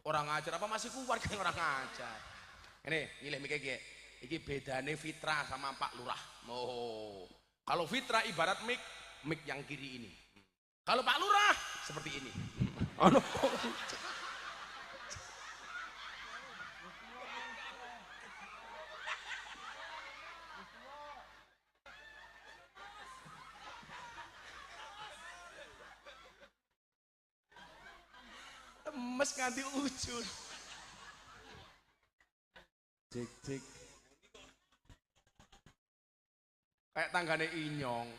Orang ajar apa masih kuat kan orang ajar. Ini milih mikir gini, ini bedane Fitra sama Pak Lurah. Oh. Kalau Fitra ibarat mik yang kiri ini. Kalau Pak Lurah seperti ini. Lemes nganti ujul. Cik. Kayak tanggane inyong,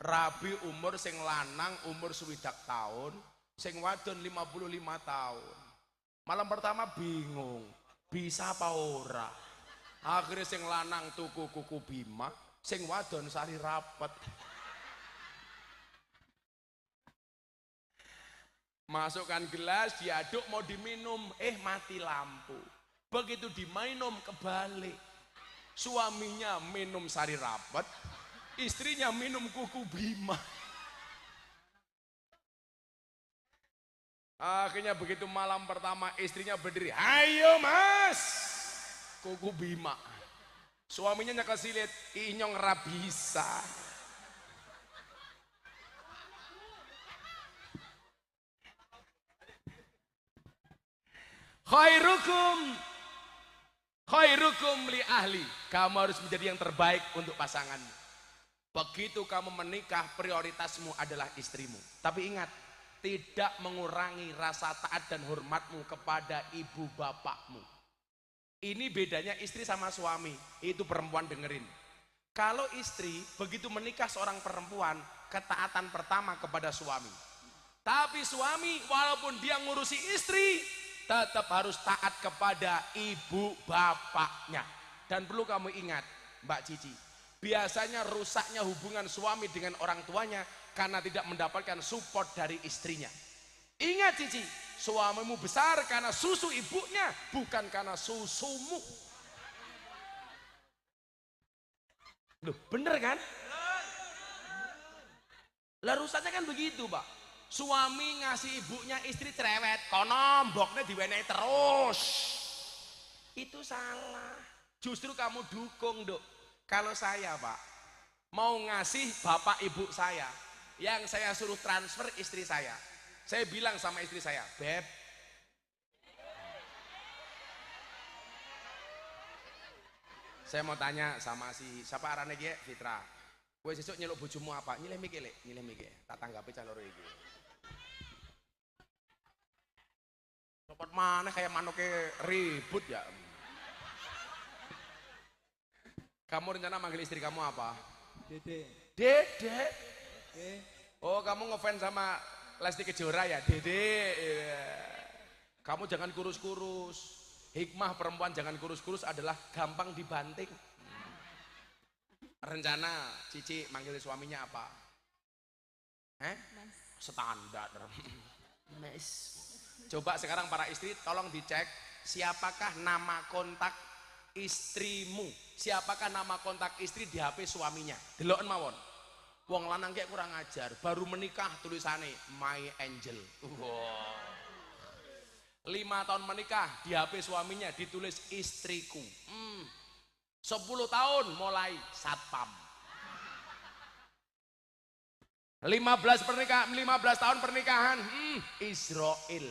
rabi umur sing lanang umur 20 tahun, sing wadon 55 tahun. Malam pertama bingung, bisa apa ora. Akhirnya sing lanang tuku kuku Bima, sing wadon sari rapet. Masukkan gelas, diaduk mau diminum, mati lampu. Begitu diminum kebalik. Suaminya minum sari rapet, istrinya minum kuku Bima. Akhirnya begitu malam pertama istrinya berdiri, ayo Mas, kuku Bima. Suaminya nyekel silit, inyong ra bisa. Khairukum li ahli. Kamu harus menjadi yang terbaik untuk pasanganmu. Begitu kamu menikah, prioritasmu adalah istrimu. Tapi ingat, tidak mengurangi rasa taat dan hormatmu kepada ibu bapakmu. Ini bedanya istri sama suami. Itu perempuan dengerin. Kalau istri begitu menikah seorang perempuan, ketaatan pertama kepada suami. Tapi suami walaupun dia ngurusi istri, tetap harus taat kepada ibu bapaknya. Dan perlu kamu ingat, Mbak Cici, biasanya rusaknya hubungan suami dengan orang tuanya karena tidak mendapatkan support dari istrinya. Ingat Cici, suamimu besar karena susu ibunya, bukan karena susumu. Loh, bener kan? Lah rusaknya kan begitu, Pak. Suami ngasih ibunya istri cerewet, kono mboknya diwenehi terus. Itu salah. Justru kamu dukung, Dok. Kalau saya, Pak, mau ngasih bapak ibu saya, yang saya suruh transfer istri saya bilang sama istri saya, Beb, saya mau tanya sama si siapa arane iki, Fitra. Kowe sesuk nyeluk bojomu apa? Nyilih mikir, Lek, nyilih mikir. Tak tanggapi caloro iki. Cepet mana kayak manuknya ribut ya. Kamu rencana manggil istri kamu apa? Dede. Dede. Oke. Oh, kamu ngefans sama Lesti Kejora ya, Dede. Kamu jangan kurus-kurus. Hikmah perempuan jangan kurus-kurus adalah gampang dibanting. Rencana Cici manggil suaminya apa? Mas. Standar. Mas. Coba sekarang para istri tolong dicek siapakah nama kontak istrimu, siapakah nama kontak istri di HP suaminya. Deloken mawon. Wong lanang kayak kurang ajar, baru menikah tulisannya My Angel. Wow. 5 tahun menikah di HP suaminya ditulis istriku. 10 tahun mulai satpam. 15 tahun pernikahan, Israel.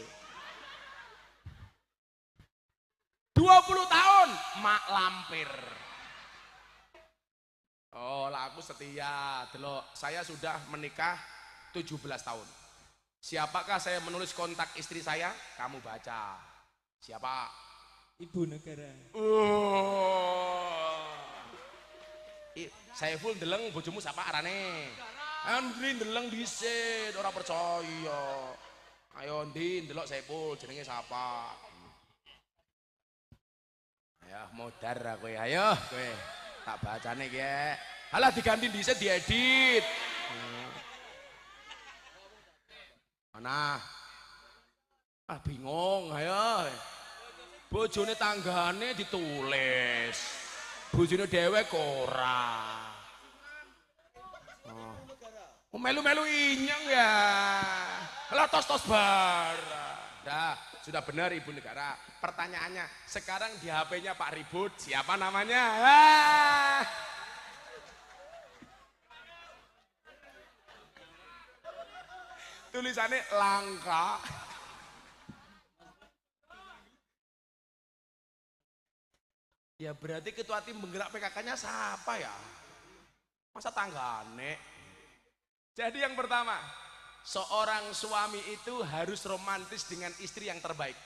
20 tahun mak lampir. Oh, lah aku setia. Delok, saya sudah menikah 17 tahun. Siapakah saya menulis kontak istri saya? Kamu baca. Siapa? Ibu negara. Saya full deleng bojomu siapa arane? Andri ndeleng dhisik, ora percaya. Ayo Ndi ndelok Saiful jenenge siapa? Ayo modar kowe, ayo kowe. Tak bacane iki. Halah diganti dhisik diedit. Mana? Ah bingung, ayo. Bojone tanggane ditulis. Bojone dhewek ora. Oh, melu-melu inyang ya. Lah tos-tos bar. Dah, sudah benar Ibu Negara. Pertanyaannya, sekarang di HP-nya Pak Ribut, siapa namanya? Tulisannya langka. Ya berarti ketua tim penggerak PKK-nya siapa ya? Masa tanggane? Jadi yang pertama, seorang suami itu harus romantis dengan istri yang terbaik.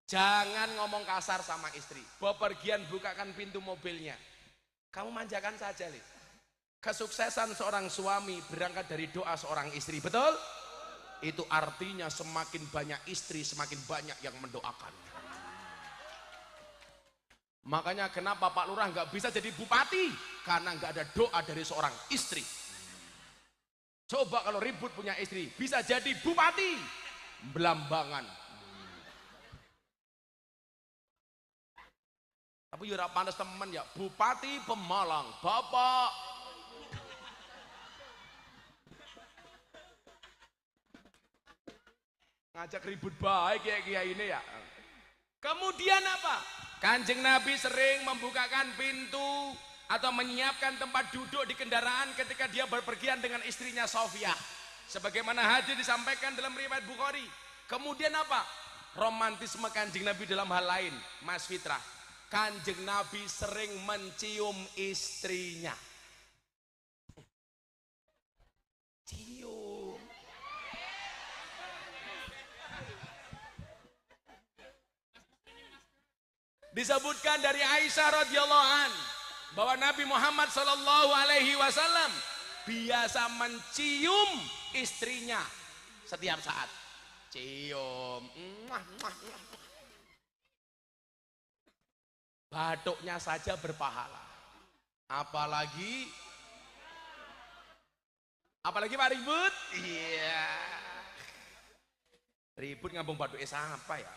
Jangan ngomong kasar sama istri. Bepergian bukakan pintu mobilnya. Kamu manjakan saja, Li. Kesuksesan seorang suami berangkat dari doa seorang istri, betul? Itu artinya semakin banyak istri, semakin banyak yang mendoakan. Makanya kenapa Pak Lurah nggak bisa jadi bupati? Karena nggak ada doa dari seorang istri. Coba kalau Ribut punya istri, bisa jadi bupati Belambangan. Tapi ya ora pantes temen ya, Bupati Pemalang, Bapak. Ngajak ribut baik ya kiai ini ya. Kemudian apa? Kanjeng Nabi sering membukakan pintu atau menyiapkan tempat duduk di kendaraan ketika dia berpergian dengan istrinya Sofia. Sebagaimana hadis disampaikan dalam riwayat Bukhari. Kemudian apa? Romantisme Kanjeng Nabi dalam hal lain, Mas Fitra. Kanjeng Nabi sering mencium istrinya. Cium. Disebutkan dari Aisyah radhiyallahu an bahwa Nabi Muhammad sallallahu alaihi wasallam biasa mencium istrinya setiap saat. Cium. Batuknya saja berpahala. Apalagi Pak ribut? Iya. Ribut ngambung batuknya apa ya?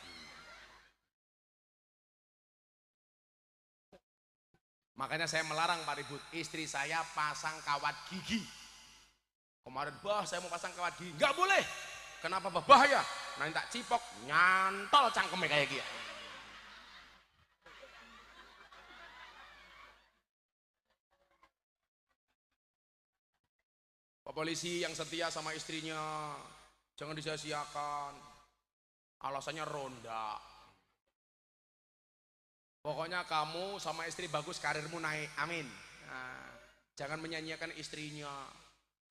Makanya saya melarang Pak Ribut, istri saya pasang kawat gigi. Kemarin, bah saya mau pasang kawat gigi. Enggak boleh. Kenapa bah? Bahaya. Nanti tak cipok, nyantol cangkemnya kayak gitu. Pak polisi yang setia sama istrinya, jangan disia-siakan. Alasannya ronda. Pokoknya kamu sama istri bagus, karirmu naik, amin. Nah, jangan menyanyiakan istrinya,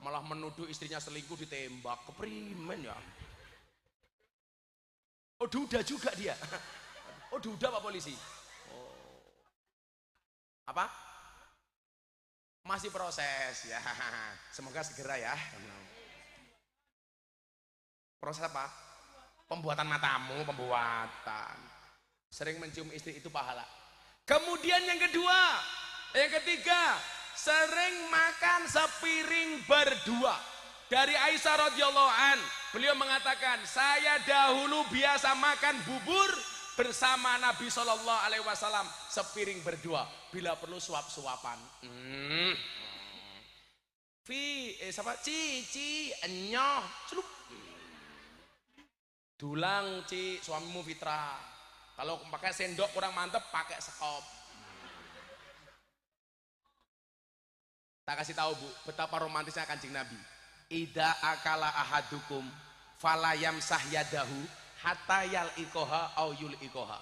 malah menuduh istrinya selingkuh ditembak, keprimen ya. Oh duda juga dia. Oh duda Pak polisi. Oh. Apa? Masih proses ya. Semoga segera ya. Proses apa? Pembuatan matamu, pembuatan. Sering mencium istri itu pahala. Kemudian yang kedua, yang ketiga, sering makan sepiring berdua. Dari Aisyah radhiyallahu an, beliau mengatakan, saya dahulu biasa makan bubur bersama Nabi Shallallahu Alaihi Wasallam sepiring berdua. Bila perlu suap-suapan. Cici, enyoh, celup. Dulang, Ci, suamimu Fitra. Kalau pakai sendok kurang mantep, pakai sekop. Tak kasih tahu Bu, betapa romantisnya Kanjeng Nabi. Ida akala ahadukum falayam sahyadahu hatta yal ikoha au yul ikoha.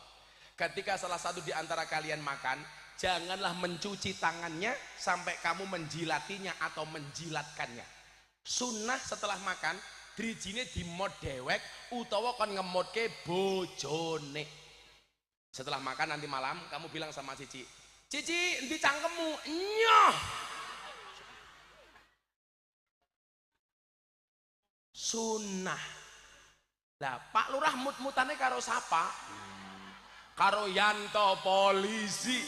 Ketika salah satu di antara kalian makan, janganlah mencuci tangannya sampai kamu menjilatinya atau menjilatkannya. Sunnah setelah makan, drijine dimod dewek utawa kon ngemodke bojone. Setelah makan nanti malam kamu bilang sama Cici, Cici endi cangkemmu? Nyoh. Sunnah. Lah Pak Lurah mut-mutane karo sapa? Karo Yanto polisi.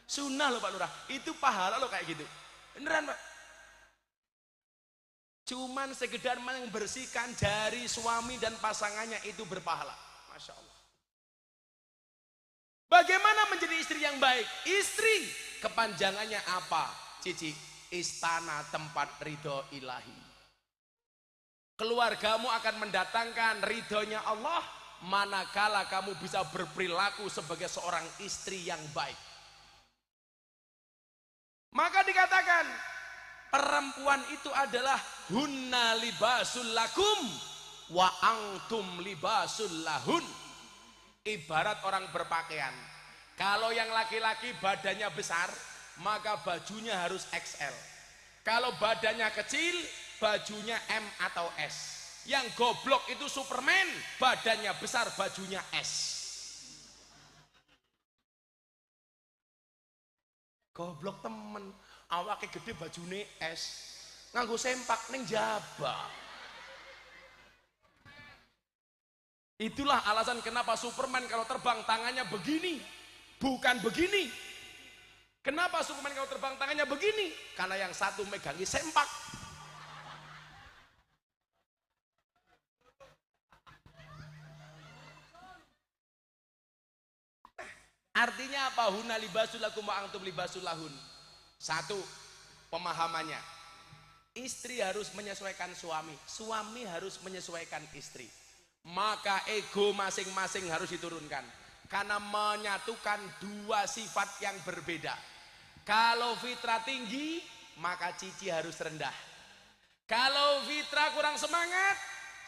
Sunnah loh Pak Lurah, itu pahala loh kayak gitu. Beneran Pak. Cuman sekedar membersihkan jari suami dan pasangannya itu berpahala. Masya Allah. Bagaimana menjadi istri yang baik? Istri kepanjangannya apa? Cici, istana tempat ridho ilahi. Keluargamu akan mendatangkan ridhonya Allah manakala kamu bisa berperilaku sebagai seorang istri yang baik. Maka dikatakan perempuan itu adalah hunna libasul lakum wa antum libasul lahun. Ibarat orang berpakaian, kalau yang laki-laki badannya besar maka bajunya harus XL, kalau badannya kecil bajunya M atau S. Yang goblok itu Superman, badannya besar bajunya S. Goblok temen, awake gede bajune S, nganggo sempak ning jaba. Itulah alasan kenapa Superman kalau terbang tangannya begini, bukan begini. Kenapa Superman kalau terbang tangannya begini? Karena yang satu megangi sempak. Artinya apa? Hunna libasul lakum wa antum libasul lahun. Satu, pemahamannya. Istri harus menyesuaikan suami, suami harus menyesuaikan istri. Maka ego masing-masing harus diturunkan karena menyatukan dua sifat yang berbeda. Kalau Fitra tinggi, maka Cici harus rendah. Kalau Fitra kurang semangat,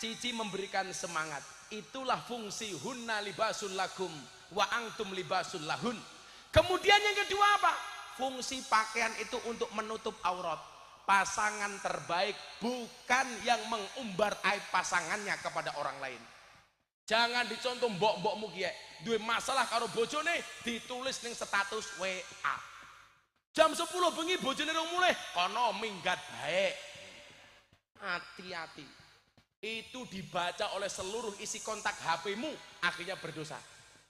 Cici memberikan semangat. Itulah fungsi hunna libasul lakum wa antum libasul lahun. Kemudian yang kedua apa? Fungsi pakaian itu untuk menutup aurat. pasangan terbaik bukan yang mengumbar aib pasangannya kepada orang lain. Jangan dicontoh mbok-mbokmu kiye duwe masalah karo bojone ditulis ning status WA. Jam 10 bengi bojone rung mulih kono minggat baik. Hati-hati. Itu dibaca oleh seluruh isi kontak HP-mu, akhirnya berdosa.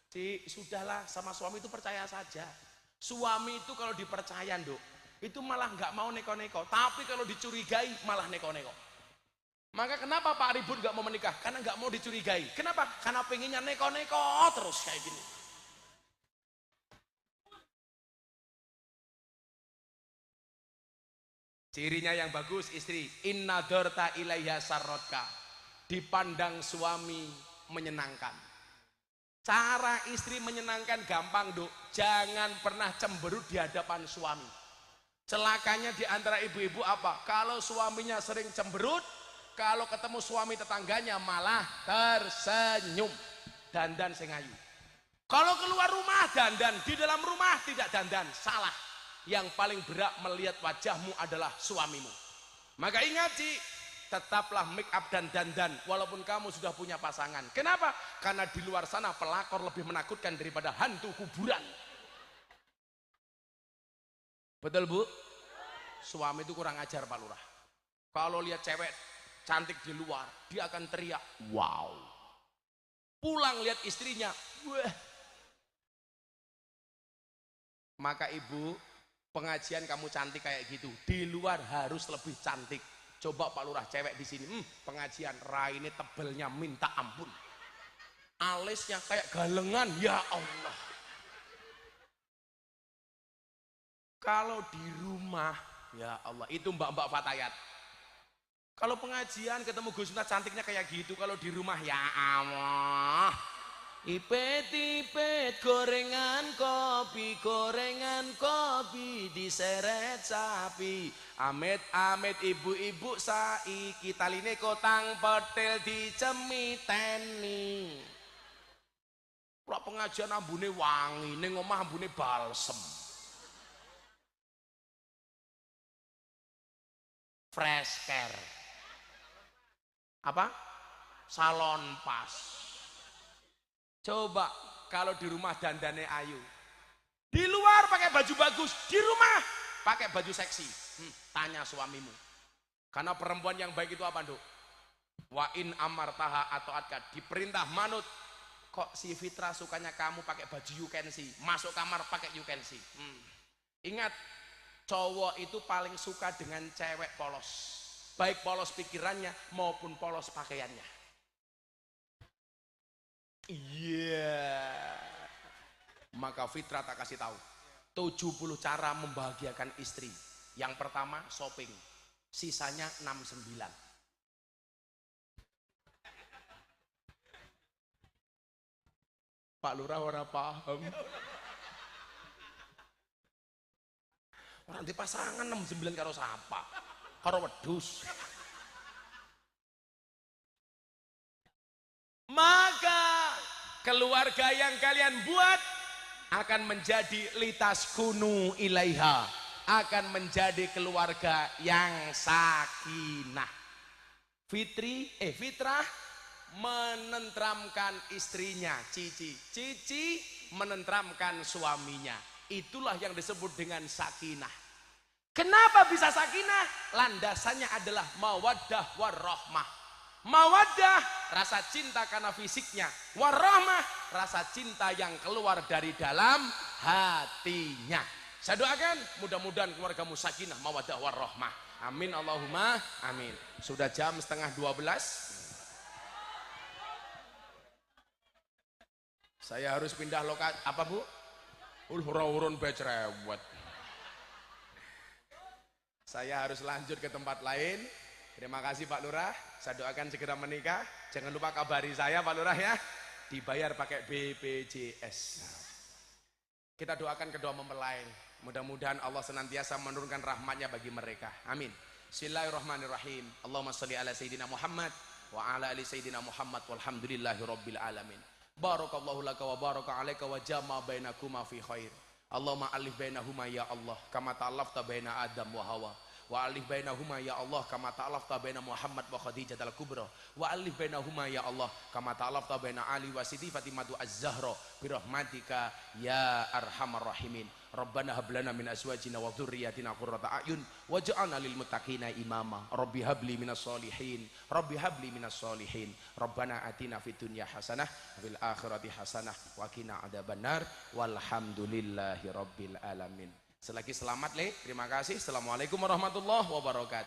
Cik, sudahlah, sama suami itu percaya saja. Suami itu kalau dipercaya, Nduk, itu malah nggak mau neko-neko. Tapi kalau dicurigai malah neko-neko. Maka kenapa Pak Ribut nggak mau menikah? Karena nggak mau dicurigai. Kenapa? Karena pengennya neko-neko terus kayak gini. Cirinya yang bagus istri, inna dorta ilaiha sarrotka, dipandang suami menyenangkan. Cara istri menyenangkan gampang, Duk. Jangan pernah cemberut di hadapan suami. Celakanya di antara ibu-ibu apa? Kalau suaminya sering cemberut, kalau ketemu suami tetangganya malah tersenyum, dandan sing ayu. Kalau keluar rumah dandan, di dalam rumah tidak dandan, salah. Yang paling berat melihat wajahmu adalah suamimu. Maka ingat, Ci, tetaplah make up dan dandan walaupun kamu sudah punya pasangan. Kenapa? Karena di luar sana pelakor lebih menakutkan daripada hantu kuburan. Betul, Bu? Suami itu kurang ajar, Pak Lurah. Kalau lihat cewek cantik di luar, dia akan teriak, wow. Pulang lihat istrinya, wah. Maka ibu, pengajian kamu cantik kayak gitu, di luar harus lebih cantik. Coba Pak Lurah cewek di sini, pengajian raine tebelnya minta ampun, alisnya kayak galengan, ya Allah. Kalau di rumah, ya Allah, itu mbak-mbak Fatayat. Kalau pengajian ketemu Gus Miftah cantiknya kayak gitu, kalau di rumah ya Allah. Ipet-ipet gorengan kopi diseret sapi. Amit-amit ibu-ibu saiki taline kotang petel dicemiteni. Kalau pengajian ambune wangi, ning omah ambune balsem. Fresh care. Apa? Salon pas. Coba kalau di rumah dandane ayu, di luar pakai baju bagus, di rumah pakai baju seksi. Tanya suamimu. Karena perempuan yang baik itu apa, Nduk? Wa in amartaha atau atka, diperintah manut. Kok si Fitra sukanya kamu pakai baju you can see, masuk kamar pakai you can see. Ingat, cowok itu paling suka dengan cewek polos, baik polos pikirannya maupun polos pakaiannya. Iya. Maka Fitra tak kasih tahu 70 cara membahagiakan istri. Yang pertama shopping, sisanya 69. Pak Lurah ora paham. Orang di pasangan 69 karo sapa? Karo wedhus. Maka keluarga yang kalian buat akan menjadi litas kunu ilaiha, akan menjadi keluarga yang sakinah. Fitrah menenteramkan istrinya, Cici menenteramkan suaminya. Itulah yang disebut dengan sakinah. Kenapa bisa sakinah? Landasannya adalah mawaddah warahmah. Mawaddah, rasa cinta karena fisiknya. Warahmah, rasa cinta yang keluar dari dalam hatinya. Saya doakan mudah-mudahan keluargamu sakinah, mawaddah warahmah. Amin Allahumma amin. Sudah jam 11:30. Saya harus pindah lokasi. Apa, Bu? Urun becrewet. Saya harus lanjut ke tempat lain. Terima kasih Pak Lurah. Saya doakan segera menikah. Jangan lupa kabari saya Pak Lurah ya. Dibayar pakai BPJS. Kita doakan kedua mempelai. Mudah-mudahan Allah senantiasa menurunkan rahmatnya bagi mereka. Amin. Bismillahirrahmanirrahim. Allahumma sholli ala Sayyidina Muhammad wa ala ali Sayyidina Muhammad walhamdulillahi rabbil alamin. Barakallahu laka wa baraka alaika wa jama bainakuma fi khair. Allahumma alif bainahuma ya Allah kama ta'allafta baina Adam wa Hawa wa alif bainahuma ya Allah kama ta'alafta baina Muhammad wa Khadijah al-Kubra wa alif bainahuma ya Allah kama ta'alafta baina Ali wa Siti Fatimatu Az-Zahra bi rahmatika ya arhamar rahimin. Rabbana hab lana min azwajina wa dzurriyyatina qurrata a'yun waj'alna lil muttaqina imama. Rabbi habli minas solihin. Rabbi habli minas solihin. Rabbana atina fid dunya hasanah fil akhirati hasanah wa qina adzabannar walhamdulillahi rabbil alamin. Selagi selamat Le, terima kasih. Assalamualaikum warahmatullahi wabarakatuh.